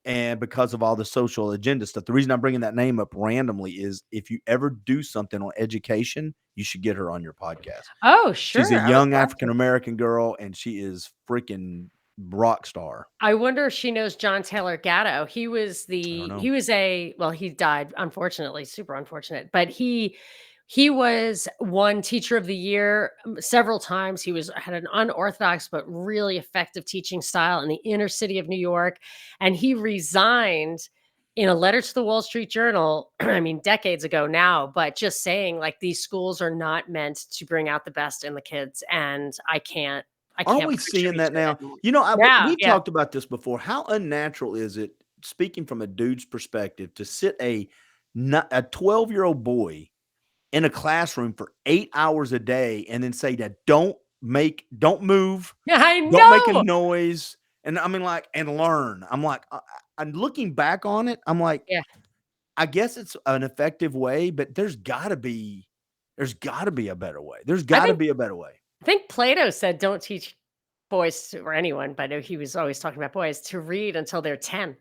and because of all the social agenda stuff. The reason I'm bringing that name up randomly is if you ever do something on education, you should get her on your podcast. Oh, She's a sure. I would young love African to. American girl, and she is freaking rock star. I wonder if she knows John Taylor Gatto. I don't know. He was a well, he died, unfortunately, super unfortunate, but he was one teacher of the year several times. He had an unorthodox but really effective teaching style in the inner city of New York, and he resigned in a letter to the Wall Street Journal, I mean, decades ago now, but just saying like these schools are not meant to bring out the best in the kids, and I Aren't can't we seeing contribute that to it now? anymore. You know, Yeah, we've yeah. talked about this before. How unnatural is it, speaking from a dude's perspective, to sit a 12-year-old boy in a classroom for 8 hours a day and then say that don't move, I don't make a know. noise, and I mean, like, and learn. I'm like, I'm looking back on it, I'm like, Yeah. I guess it's an effective way, but there's gotta be a better way. There's I gotta think be a better way. I think Plato said don't teach boys or anyone, but he was always talking about boys to read until they're 10.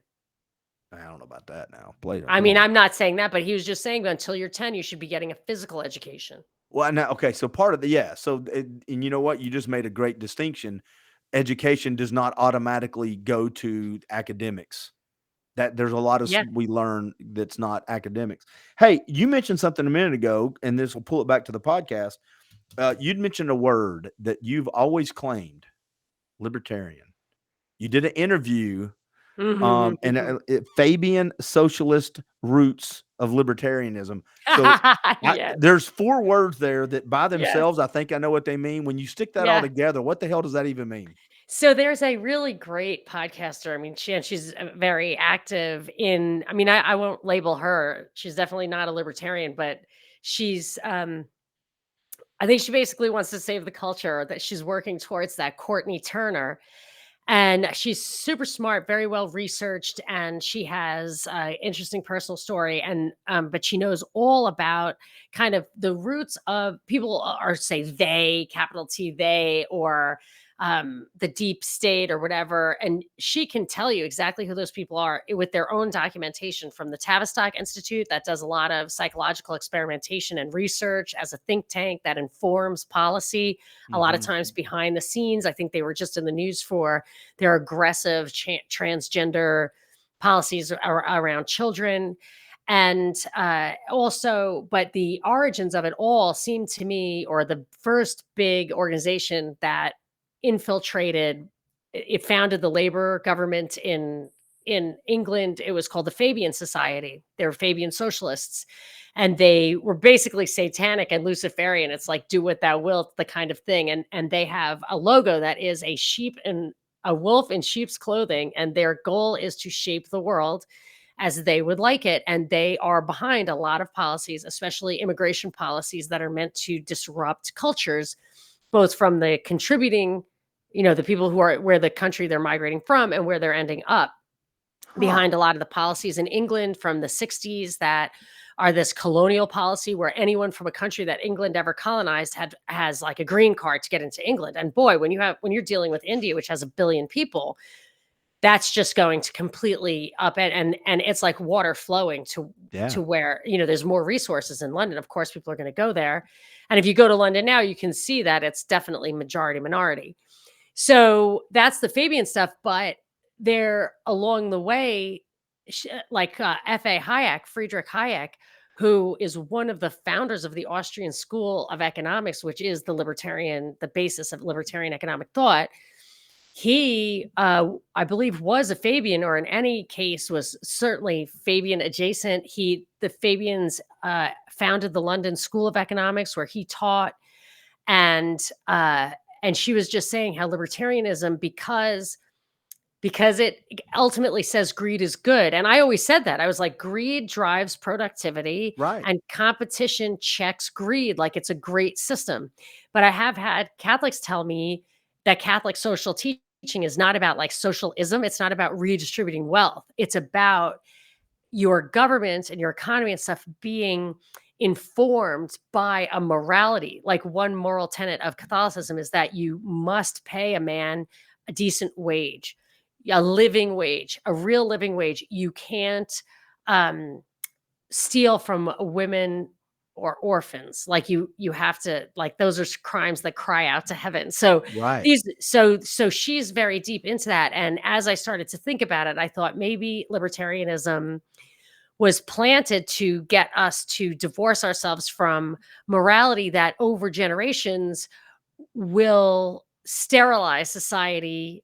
I don't know about that now. Plato, I come mean, on. I'm not saying that, but he was just saying that until you're 10, you should be getting a physical education. Well, now, okay, so part of the yeah, so and you know what? You just made a great distinction. Education does not automatically go to academics. That there's a lot of Yeah. we learn that's not academics. Hey, you mentioned something a minute ago, and this will pull it back to the podcast. You'd mentioned a word that you've always claimed, libertarian. You did an interview, Mhm, and mhm. Fabian socialist roots of libertarianism. So Yes, there's four words there that by yes, themselves, I think I know what they mean. When you stick that all yeah. together, what the hell does that even mean? So there's a really great podcaster. I mean, she's very active in. I mean, I won't label her. She's definitely not a libertarian, but she's I think she basically wants to save the culture, that she's working towards that, Courtney Turner. And she's super smart, very well researched, and she has an interesting personal story. And but she knows all about kind of the roots of people are say they, capital T they, or the deep state or whatever. And she can tell you exactly who those people are with their own documentation from the Tavistock Institute that does a lot of psychological experimentation and research as a think tank that informs policy. A lot of times behind the scenes, I think they were just in the news for their aggressive transgender policies around children. And also, but the origins of it all seem to me, or the first big organization that infiltrated, it founded the labor government in England. It was called the Fabian Society. They were Fabian socialists, and they were basically satanic and Luciferian. It's like do what thou wilt, the kind of thing. And they have a logo that is a sheep and a wolf in sheep's clothing, and their goal is to shape the world as they would like it. And they are behind a lot of policies, especially immigration policies that are meant to disrupt cultures, both from the contributing, the people who are where the country they're migrating from and where they're ending up. Behind a lot of the policies in England from the 60s that are this colonial policy where anyone from a country that England ever colonized has like a green card to get into England. And boy, when you're dealing with India, which has 1 billion people, that's just going to completely up and it's like water flowing to where, there's more resources in London. Of course, people are going to go there. And if you go to London now, you can see that it's definitely majority minority. So that's the Fabian stuff. But there along the way, like Friedrich Hayek, who is one of the founders of the Austrian School of Economics, which is the basis of libertarian economic thought. He, I believe, was a Fabian, or in any case was certainly Fabian adjacent. The Fabians founded the London School of Economics, where he taught, and she was just saying how libertarianism, because it ultimately says greed is good. And I always said that. I was like, greed drives productivity, Right. and competition checks greed. Like, it's a great system. But I have had Catholics tell me that Catholic social teaching is not about like socialism. It's not about redistributing wealth. It's about your government and your economy and stuff being informed by a morality. Like, one moral tenet of Catholicism is that you must pay a man a decent wage, a living wage, a real living wage. You can't steal from women or orphans. Like, you have to, like, those are crimes that cry out to heaven. So Right. so she's very deep into that. And as I started to think about it, I thought maybe libertarianism was planted to get us to divorce ourselves from morality that over generations will sterilize society,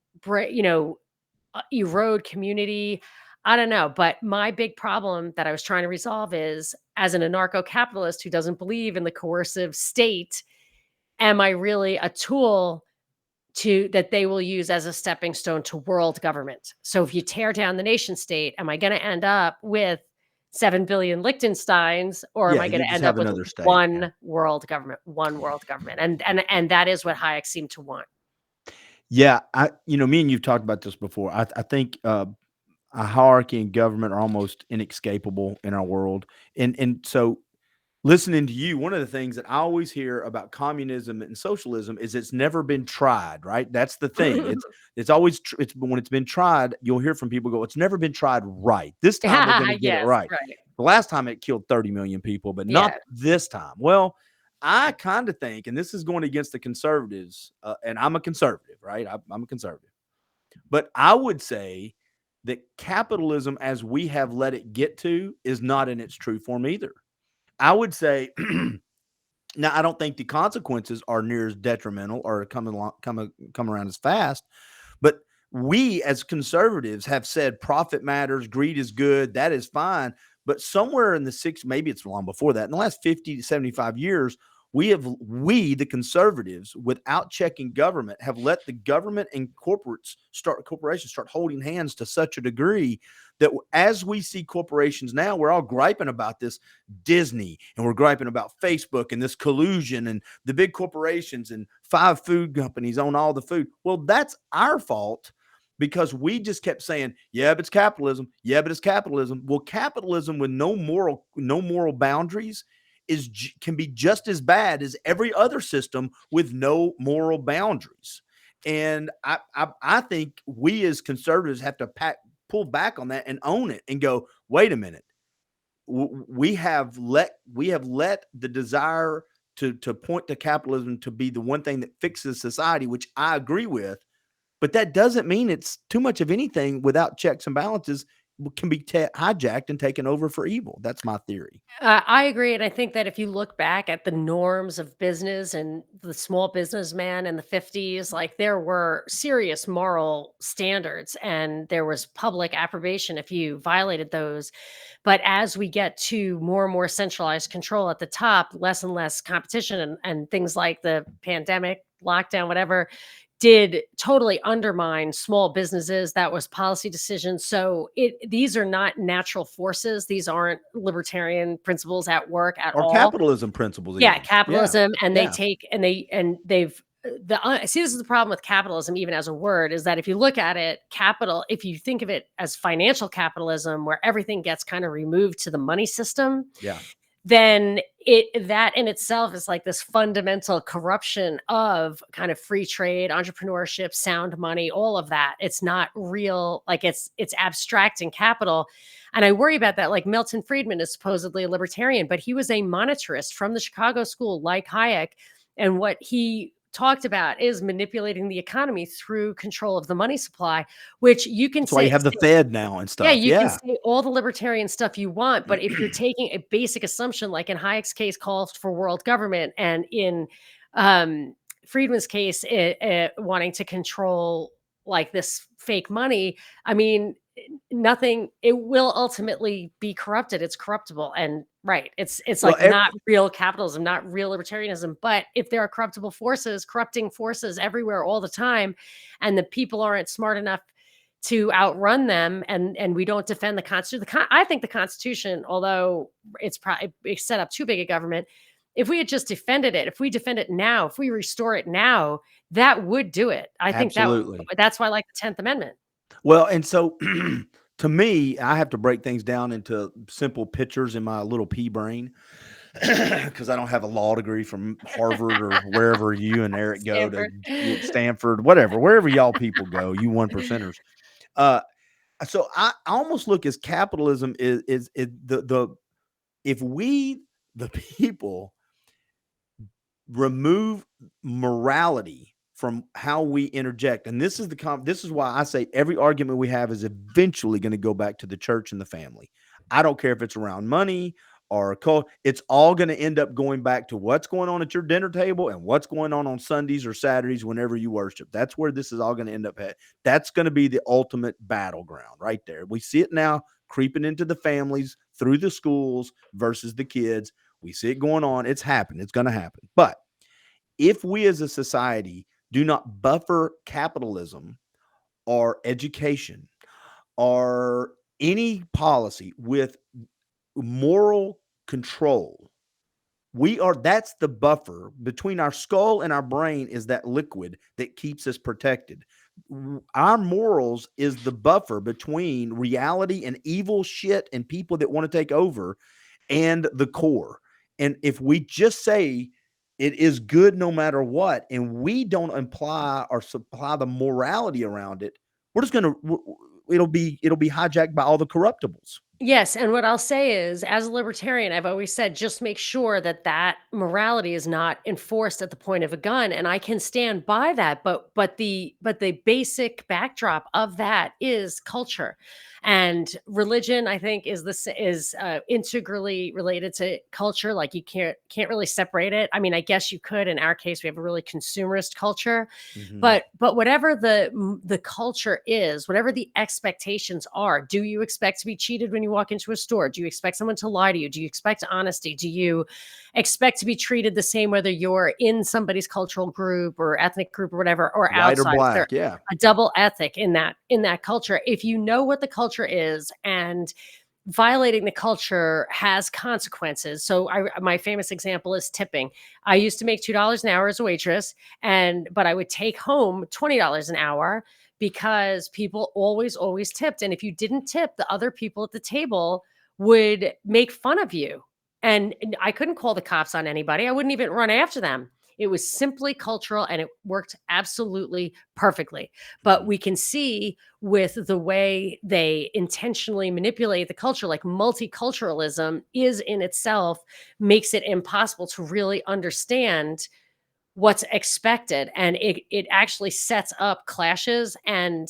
erode community. I don't know. But my big problem that I was trying to resolve is, as an anarcho-capitalist who doesn't believe in the coercive state, am I really a tool that they will use as a stepping stone to world government? So if you tear down the nation state, am I going to end up with 7 billion Liechtensteins, or am I going you to just end have up with another state. one world government? And that is what Hayek seemed to want. Yeah, me and you've talked about this before. I think a hierarchy and government are almost inescapable in our world, and so listening to you, one of the things that I always hear about communism and socialism is it's never been tried. Right? That's the thing. It's always it's when it's been tried, you'll hear from people go, "It's never been tried right. This time we're going to get it Yes, right." right. The last time it killed 30 million people, but not this time. Well, I kind of think, and this is going against the conservatives, and I'm a conservative, right? I'm a conservative. But I would say that capitalism, as we have let it get to, is not in its true form either. I would say, now I don't think the consequences are near as detrimental or come around as fast, but we as conservatives have said profit matters, greed is good, that is fine. But somewhere in maybe it's long before that, in the last 50 to 75 years, We the conservatives, without checking government, have let the government and corporations start holding hands to such a degree that as we see corporations now, we're all griping about this Disney, and we're griping about Facebook and this collusion, and the big corporations and 5 food companies own all the food. Well, that's our fault, because we just kept saying, yeah, but it's capitalism. Yeah, but it's capitalism. Well, capitalism with no moral boundaries can be just as bad as every other system with no moral boundaries. And I think we as conservatives have to pull back on that and own it and go, wait a minute. We have let the desire to point to capitalism to be the one thing that fixes society, which I agree with. But that doesn't mean it's too much of anything without checks and balances can be hijacked and taken over for evil. That's my theory. I agree. And I think that if you look back at the norms of business and the small businessman in the 50s, like there were serious moral standards and there was public approbation if you violated those. But as we get to more and more centralized control at the top, less and less competition, and things like the pandemic, lockdown, whatever, did totally undermine small businesses. That was policy decisions. So these are not natural forces. These aren't libertarian principles at work at Or all. capitalism principles. Yeah, Even. capitalism. And Yeah. they've see, this is the problem with capitalism, even as a word, is that if you look at it, if you think of it as financial capitalism, where everything gets kind of removed to the money system, Yeah. then that in itself is like this fundamental corruption of kind of free trade, entrepreneurship, sound money, all of that. It's not real, like it's abstracting capital. And I worry about that. Like Milton Friedman is supposedly a libertarian, but he was a monetarist from the Chicago school, like Hayek. And what he talked about is manipulating the economy through control of the money supply, which you can That's why you have the Fed now and stuff. Yeah, you can say all the libertarian stuff you want, but if you're taking a basic assumption, like in Hayek's case, calls for world government, and in Friedman's case, wanting to control like this fake money, I mean, it will ultimately be corrupted. It's corruptible. And right, it's like not real capitalism, not real libertarianism. But if there are corruptible forces, corrupting forces everywhere all the time, and the people aren't smart enough to outrun them, and we don't defend the Constitution. I think the Constitution, although it's set up too big a government, if we had just defended it, if we defend it now, if we restore it now, that would do it. I think that's why I like the 10th Amendment. Well, and so to me, I have to break things down into simple pictures in my little pea brain, because I don't have a law degree from Harvard or wherever you and Eric go to Stanford, wherever y'all people go, you 1%ers. So I almost look as capitalism is the if we the people remove morality from how we interject, and this is why I say every argument we have is eventually going to go back to the church and the family. I don't care if it's around money or a cult. It's all going to end up going back to what's going on at your dinner table and what's going on Sundays or Saturdays whenever you worship. That's where this is all going to end up at. That's going to be the ultimate battleground right there. We see it now creeping into the families through the schools versus the kids. We see it going on. It's happening. It's going to happen. But if we as a society do not buffer capitalism or education or any policy with moral control, that's the buffer between our skull and our brain, is that liquid that keeps us protected. Our morals is the buffer between reality and evil shit and people that want to take over and the core. And if we just say it is good no matter what, and we don't imply or supply the morality around it, we're just it'll be hijacked by all the corruptibles. Yes, and what I'll say is, as a libertarian, I've always said, just make sure that morality is not enforced at the point of a gun, and I can stand by that. But the basic backdrop of that is culture, and religion. I think is integrally related to culture. Like you can't really separate it. I mean, I guess you could. In our case, we have a really consumerist culture, but whatever the culture is, whatever the expectations are, do you expect to be cheated when you you walk into a store? Do you expect someone to lie to you? Do you expect honesty? Do you expect to be treated the same whether you're in somebody's cultural group or ethnic group or whatever, or White or outside? Is there black. Yeah. a double ethic in that culture? If you know what the culture is, and violating the culture has consequences. So my famous example is tipping. I used to make $2 an hour as a waitress, but I would take home $20 an hour because people always tipped. And if you didn't tip, the other people at the table would make fun of you. And I couldn't call the cops on anybody. I wouldn't even run after them. It was simply cultural, and it worked absolutely perfectly. But we can see with the way they intentionally manipulate the culture, like multiculturalism is in itself makes it impossible to really understand what's expected. And it actually sets up clashes, and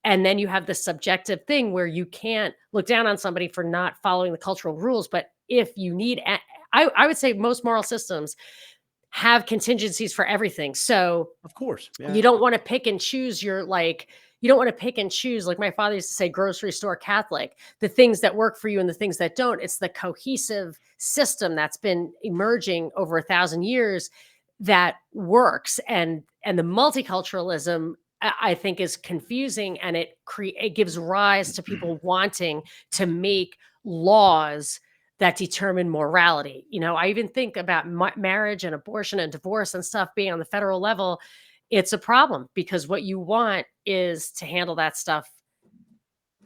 then you have this subjective thing where you can't look down on somebody for not following the cultural rules. But if you need, I would say most moral systems have contingencies for everything. So Of course. Yeah. you don't want to pick and choose you don't want to pick and choose, like my father used to say, grocery store Catholic, the things that work for you and the things that don't. It's the cohesive system that's been emerging over 1,000 years that works. And the multiculturalism, I think, is confusing, and it gives rise to people wanting to make laws that determine morality. I even think about marriage and abortion and divorce and stuff being on the federal level. It's a problem because what you want is to handle that stuff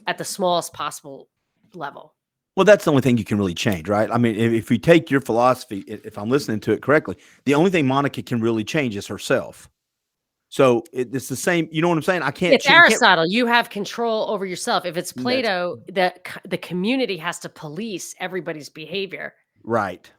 at the smallest possible level. Well, that's the only thing you can really change, right? I mean, if we take your philosophy, if I'm listening to it correctly, the only thing Monica can really change is herself. So it's the same. You know what I'm saying? It's Aristotle. You have control over yourself. If it's Plato, the community has to police everybody's behavior. Right.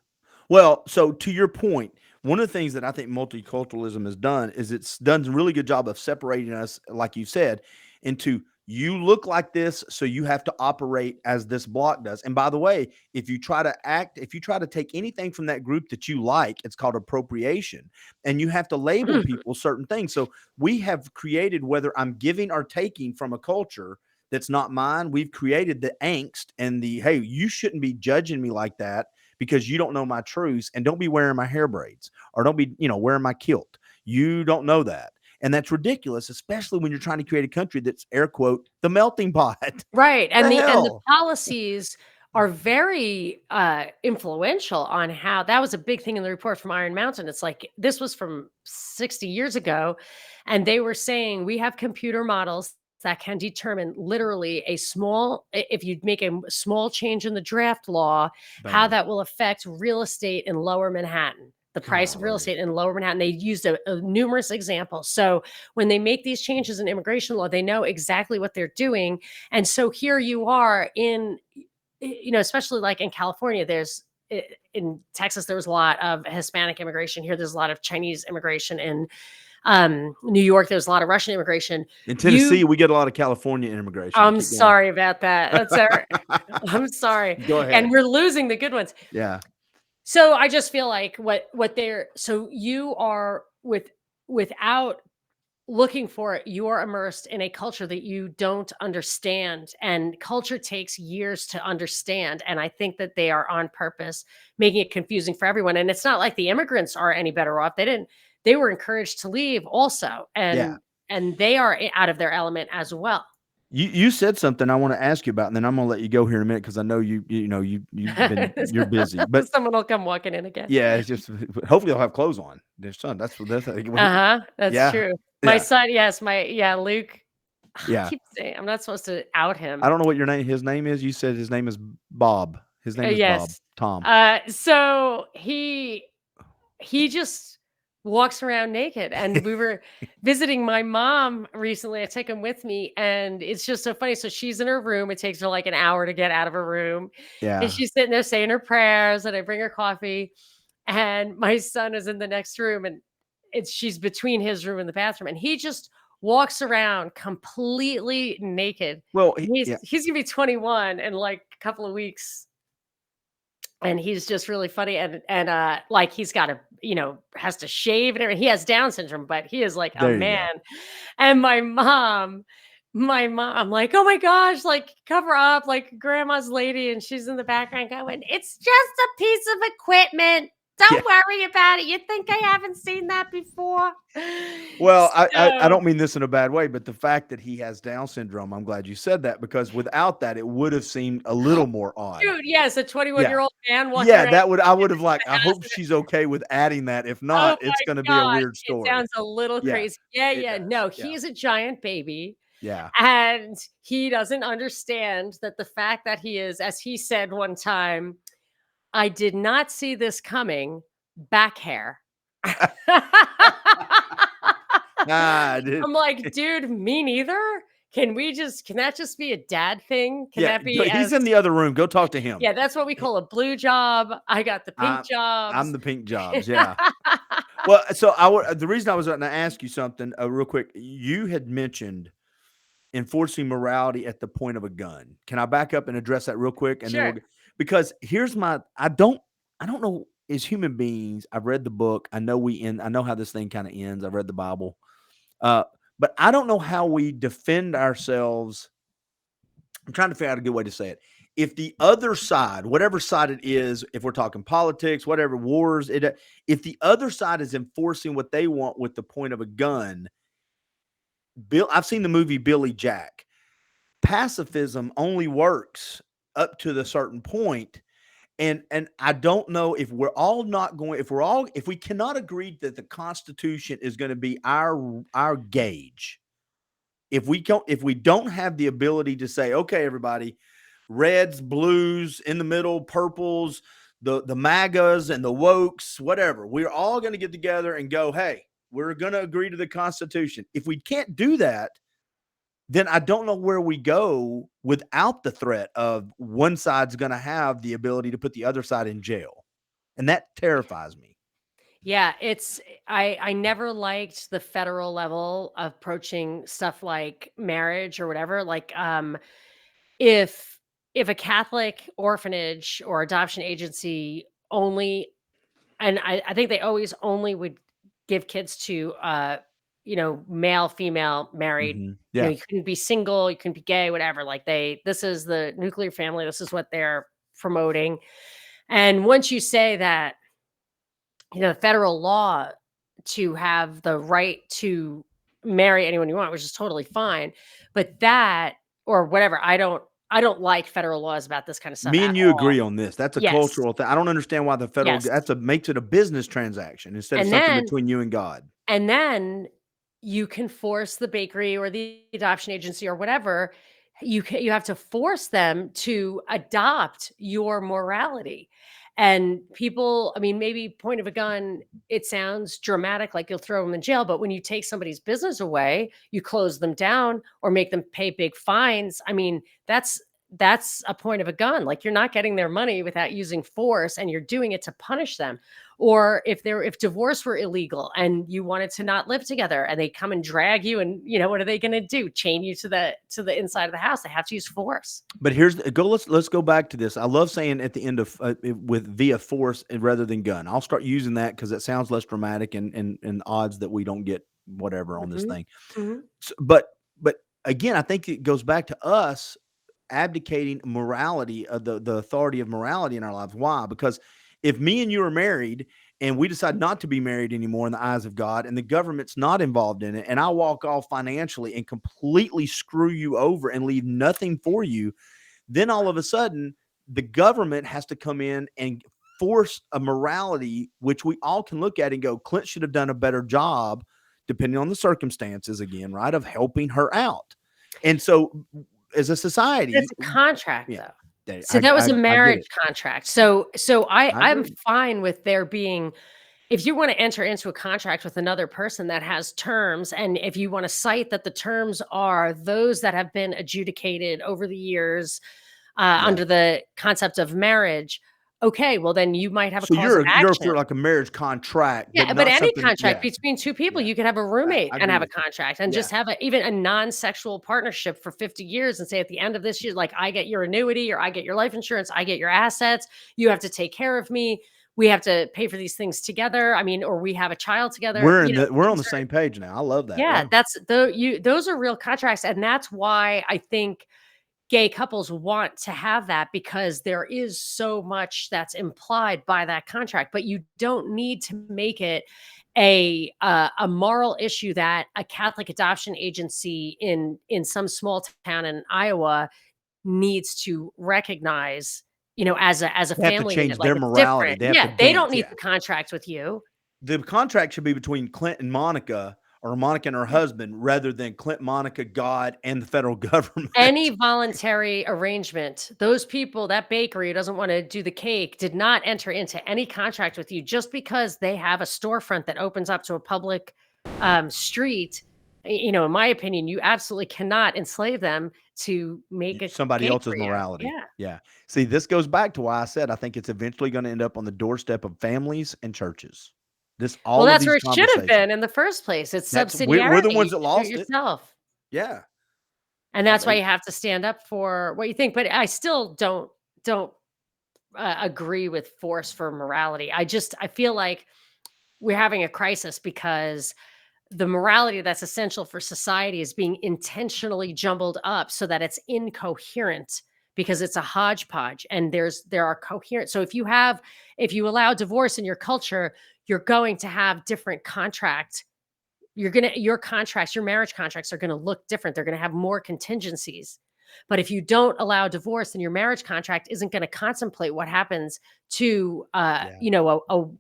Well, so to your point, one of the things that I think multiculturalism has done is it's done a really good job of separating us, like you said, into you look like this, so you have to operate as this block does. And by the way, if you try to take anything from that group that you like, it's called appropriation. And you have to label people certain things. So we have created, whether I'm giving or taking from a culture that's not mine, we've created the angst and hey, you shouldn't be judging me like that because you don't know my truths, and don't be wearing my hair braids, or don't be, wearing my kilt. You don't know that. And that's ridiculous, especially when you're trying to create a country that's, air quote, the melting pot. Right. And the policies are very influential on how that was a big thing in the report from Iron Mountain. It's like, this was from 60 years ago. And they were saying, we have computer models that can determine literally if you make a small change in the draft law, how that will affect real estate in Lower Manhattan. The price of real estate in Lower Manhattan. They used a numerous examples. So when they make these changes in immigration law, they know exactly what they're doing. And so here you are in, especially like in California, in Texas, there was a lot of Hispanic immigration. Here, there's a lot of Chinese immigration. In New York, there's a lot of Russian immigration. In Tennessee, we get a lot of California immigration. I'm sorry about that. That's I'm sorry. Go ahead. And we're losing the good ones. Yeah. So I just feel like so you are without looking for it, you are immersed in a culture that you don't understand, and culture takes years to understand. And I think that they are on purpose making it confusing for everyone. And it's not like the immigrants are any better off. They were encouraged to leave also. And they are out of their element as well. You said something I want to ask you about, and then I'm going to let you go here in a minute because I know you're busy. But someone will come walking in again. Yeah, it's just hopefully they'll have clothes on. Their son, that's That's true. My son, yes, Luke. Yeah, I keep saying I'm not supposed to out him. I don't know what his name is. You said his name is Bob. His name is Bob. Tom. So he just walks around naked, and we were visiting my mom recently. I take him with me, and it's just so funny. So she's in her room. It takes her like an hour to get out of her room. Yeah. And she's sitting there saying her prayers, and I bring her coffee, and my son is in the next room, and she's between his room and the bathroom, and he just walks around completely naked. Well, he's gonna be 21 in like a couple of weeks. And he's just really funny. And like he's got has to shave and everything. He has Down syndrome, but he is like a man. And my mom my mom, I'm like, oh my gosh, like cover up, like grandma's lady, and she's in the background going, it's just a piece of equipment. Yeah. Don't worry about it. You think I haven't seen that before? Well, I So, don't mean this in a bad way, but the fact that he has Down syndrome, I'm glad you said that, because without that, it would have seemed a little more odd. dude, yes, a 21-year-old Yeah. year-old man walking Yeah, around I would have like, the I house. hope she's okay with adding that. If Oh not, it's my gonna be a gosh, weird it story. sounds a little Yeah, crazy. Yeah, it yeah. does. No, Yeah. he's a giant baby. Yeah. And he doesn't understand that the fact that he is, as he said one time, I did not see this coming, back hair. Ah, dude. I'm like, dude, me neither. Can that just be a dad thing? Can Yeah, that be he's as, in the other room. Go talk to him. yeah, that's what we call a blue job. I got the pink I I'm jobs. the pink jobs, yeah. Well, so the reason I was gonna ask you something, real quick, you had mentioned enforcing morality at the point of a gun. Can I back up and address that real quick? And then Sure. because here's I don't know, as human beings, I've read the book. I know how this thing kind of ends. I've read the Bible. Uh, but I don't know how we defend ourselves. I'm trying to figure out a good way to say it. If the other side, whatever side it is, if we're talking politics, whatever wars, if the other side is enforcing what they want with the point of a gun, I've seen the movie Billy Jack. Pacifism only works up to the certain point. And I don't know if we're all not going, if we cannot agree that the Constitution is going to be our gauge, if we don't have the ability to say, okay, everybody, reds, blues, in the middle, purples, the MAGAs and the wokes, whatever, we're all going to get together and go, hey, we're going to agree to the Constitution. If we can't do that, then I don't know where we go without the threat of one side's going to have the ability to put the other side in jail. And that terrifies me. Yeah, I never liked the federal level of approaching stuff like marriage or whatever. Like if a Catholic orphanage or adoption agency only, and I think they always only would give kids to male, female, married. Yeah. You couldn't be single, you couldn't be gay, whatever. Like this is the nuclear family, this is what they're promoting. And once you say that, federal law to have the right to marry anyone you want, which is totally fine. But that or whatever, I don't like federal laws about this kind of stuff Me at and you all. agree on this. That's a Yes. cultural thing. I don't understand why the federal Yes. makes it a business transaction instead of And something then between you and God. and then you can force the bakery or the adoption agency or whatever. You have to force them to adopt your morality. And people, I mean, maybe point of a gun, it sounds dramatic, like you'll throw them in jail. But when you take somebody's business away, you close them down or make them pay big fines. I mean, that's a point of a gun. Like you're not getting their money without using force, and you're doing it to punish them. Or if divorce were illegal and you wanted to not live together and they come and drag you, and what are they going to do? Chain you to the inside of the house. They have to use force. But let's go back to this. I love saying at the end of with via force rather than gun. I'll start using that because it sounds less dramatic and odds that we don't get whatever on this Mhm. thing. Mhm. So, but again, I think it goes back to us abdicating morality, the authority of morality in our lives. Why? Because if me and you are married and we decide not to be married anymore in the eyes of God, and the government's not involved in it, and I walk off financially and completely screw you over and leave nothing for you, then all of a sudden the government has to come in and force a morality, which we all can look at and go, Clint should have done a better job, depending on the circumstances again, right, of helping her out. And so as a society, It's a contract, yeah, though. So that was a I get marriage it. contract. So I I'm agree. fine with there being, if you want to enter into a contract with another person that has terms, and if you want to cite that the terms are those that have been adjudicated over the years Yeah. under the concept of marriage, okay, well then you might have a So cause of you're action. for like a marriage contract, but Yeah, but not any something. contract Yeah, between two people, yeah, you could have a roommate I and agree have a with you. contract and Yeah, just have even a non-sexual partnership for 50 years and say at the end of this year, like, I get your annuity or I get your life insurance, I get your assets, you have to take care of me, we have to pay for these things together. I mean, or we have a child together. We're on Things the are, same page now. I love that. yeah, Yeah. those are real contracts, and that's why I think gay couples want to have that, because there is so much that's implied by that contract. But you don't need to make it a moral issue that a Catholic adoption agency in some small town in Iowa needs to recognize, as a They have to family unit. change Like, their it's morality. different. They have to Yeah, they don't dance. need Yeah. the contract with you. The contract should be between Clint and Monica, or Monica and her Yeah. husband, rather than Clint, Monica, God, and the federal government. Any voluntary arrangement, those people, that bakery who doesn't want to do the cake, did not enter into any contract with you just because they have a storefront that opens up to a public street. In my opinion, you absolutely cannot enslave them to make a Somebody cake else's for you. morality. Yeah. Yeah. See, this goes back to why I said I think it's eventually going to end up on the doorstep of families and churches. Well, All of that's where these it should have conversations. been in the first place. It's We're the subsidiarity. ones You that should do it lost it. yourself. Yeah. And that's why you have to stand up for what you think. But I still don't agree with force for morality. I feel like we're having a crisis because the morality that's essential for society is being intentionally jumbled up so that it's incoherent, because it's a hodgepodge, and there are coherent. So if you allow divorce in your culture, you're going to have different contract. Your marriage contracts are going to look different. They're going to have more contingencies. But if you don't allow divorce, then your marriage contract isn't going to contemplate what happens to, Yeah.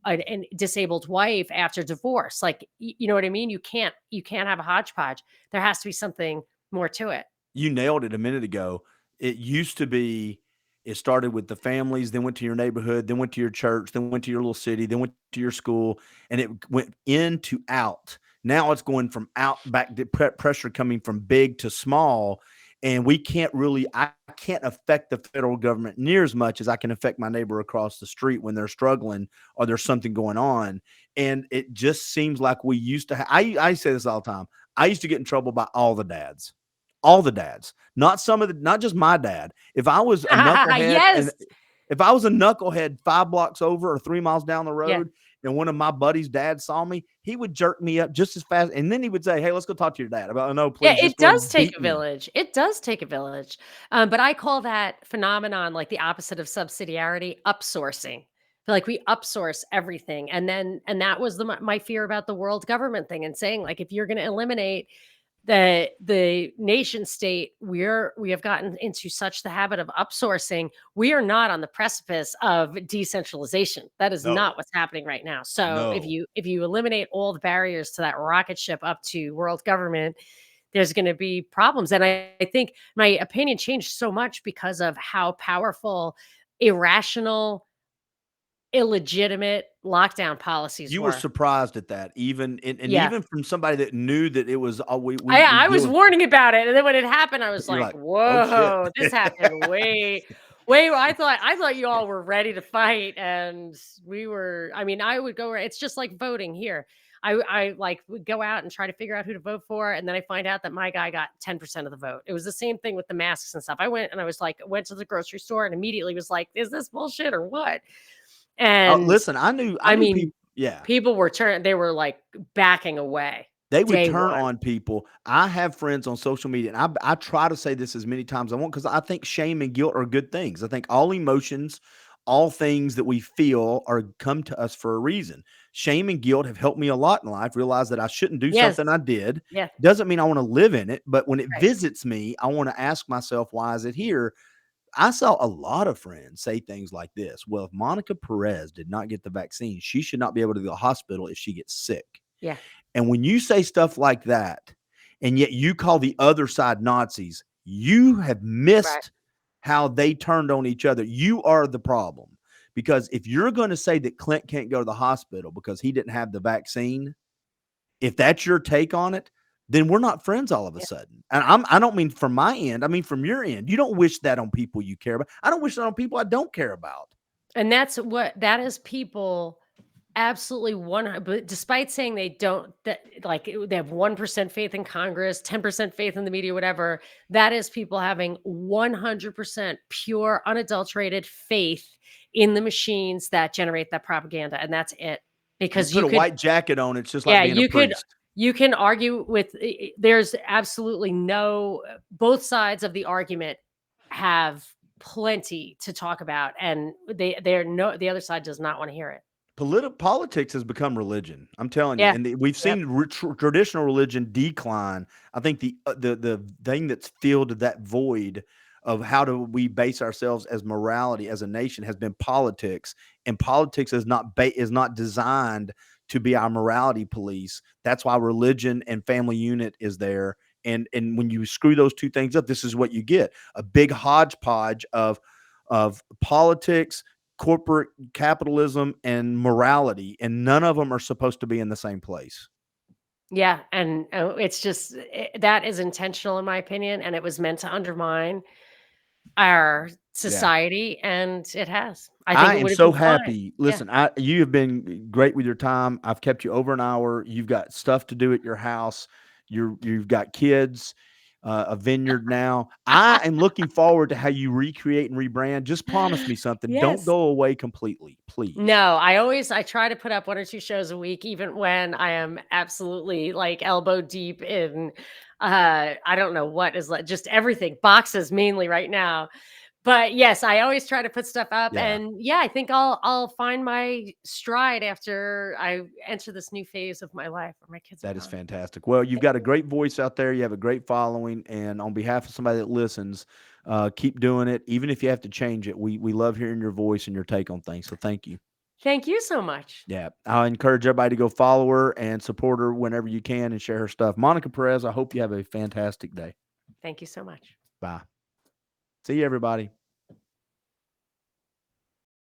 a disabled wife after divorce. Like, you know what I mean? You can't have a hodgepodge. There has to be something more to it. You nailed it a minute ago. It used to be, it started with the families, then went to your neighborhood, then went to your church, then went to your little city, then went to your school, and it went in to out. Now it's going from out back to pressure coming from big to small. And I can't affect the federal government near as much as I can affect my neighbor across the street when they're struggling or there's something going on. And it just seems like we used to I say this all the time. I used to get in trouble by all the dads, not just my dad. If I was a knucklehead, and Yes. if I was a knucklehead 5 blocks over or 3 miles down the Yeah. road, and one of my buddy's dads saw me, he would jerk me up just as fast, and then he would say, "Hey, let's go talk to your dad." About, "No, Yeah, please, it just go ahead does and take beat a me." village. It does take a village. But I call that phenomenon, like the opposite of subsidiarity, upsourcing. I feel like we upsource everything. And that was my fear about the world government thing, and saying, like, if you're going to eliminate the nation state, we have gotten into such the habit of upsourcing. We are not on the precipice of decentralization. That is No, not what's happening right now. So no. if you eliminate all the barriers to that rocket ship up to world government, there's going to be problems. And I think my opinion changed so much because of how powerful, irrational, illegitimate lockdown policies You were were. surprised at that, and Yeah. even from somebody that knew that it was, "Oh, we I deal was with." warning about it, and then when it happened, I was You're like, like, "Oh, shit." "Whoa, this happened way." I thought you all were ready to fight, and we were. I mean, I would go. It's just like voting here. I like would go out and try to figure out who to vote for, and then I find out that my guy got 10% of the vote. It was the same thing with the masks and stuff. I went and I was like, went to the grocery store and immediately was like, "Is this bullshit or what?" And Listen, I I knew mean, people. Yeah. people were they were like backing away They would day turn one. on people. I have friends on social media, and I try to say this as many times as I want, because I think shame and guilt are good things. I think all emotions, all things that we feel are come to us for a reason. Shame and guilt have helped me a lot in life. Realize that I shouldn't do Yes. something I did. Yeah. Doesn't mean I want to live in it, but when it Right. visits me, I want to ask myself, why is it here? I saw a lot of friends say things like this. Well, if Monica Perez did not get the vaccine, she should not be able to go to the hospital if she gets sick. Yeah. And when you say stuff like that, and yet you call the other side Nazis, you have Right. missed how they turned on each other. You are the problem. Because if you're going to say that Clint can't go to the hospital because he didn't have the vaccine, if that's your take on it, then we're not friends all of a Yeah. sudden. And I don't mean from my end, I mean from your end. You don't wish that on people you care about. I don't wish that on people I don't care about. And that is people Absolutely but despite saying they don't they have 1% faith in Congress, 10% faith in the media, whatever, that is people having 100% pure, unadulterated faith in the machines that generate that propaganda, and that's it. You Because put you a could white jacket on, it's just like yeah, being a priest. you can argue with there's absolutely no both sides of the argument have plenty to talk about, and they're no the other side does not want to hear it. Politics has become religion. I'm telling you, Yeah. and we've Yep. seen traditional religion decline. I think the thing that's filled that void of how do we base ourselves as morality as a nation has been politics, and politics is not designed to be our morality police. That's why religion and family unit is there. And when you screw those two things up, this is what you get: a big hodgepodge of politics, corporate capitalism, and morality, and none of them are supposed to be in the same place. Yeah, and it's just that is intentional in my opinion, and it was meant to undermine our Yeah. society, and it has. I think I it am would have so been fine. happy. Yeah. Listen, you have been great with your time. I've kept you over an hour. You've got stuff to do at your house. You've got kids, a vineyard now. I am looking forward to how you recreate and rebrand. Just promise me something. Don't Yes. go away completely, please. No, I try to put up 1 or 2 shows a week even when I am absolutely, like, elbow deep in, I don't know what is like just everything, boxes mainly right now. But, yes, I always try to put stuff up, Yeah. and, yeah, I think I'll find my stride after I enter this new phase of my life where my kids are That is gone. fantastic. Well, you've got a great voice out there. You have a great following, and on behalf of somebody that listens, keep doing it. Even if you have to change it, we love hearing your voice and your take on things. So thank you. Thank you so much. Yeah, I encourage everybody to go follow her and support her whenever you can and share her stuff. Monica Perez, I hope you have a fantastic day. Thank you so much. Bye. See you, everybody.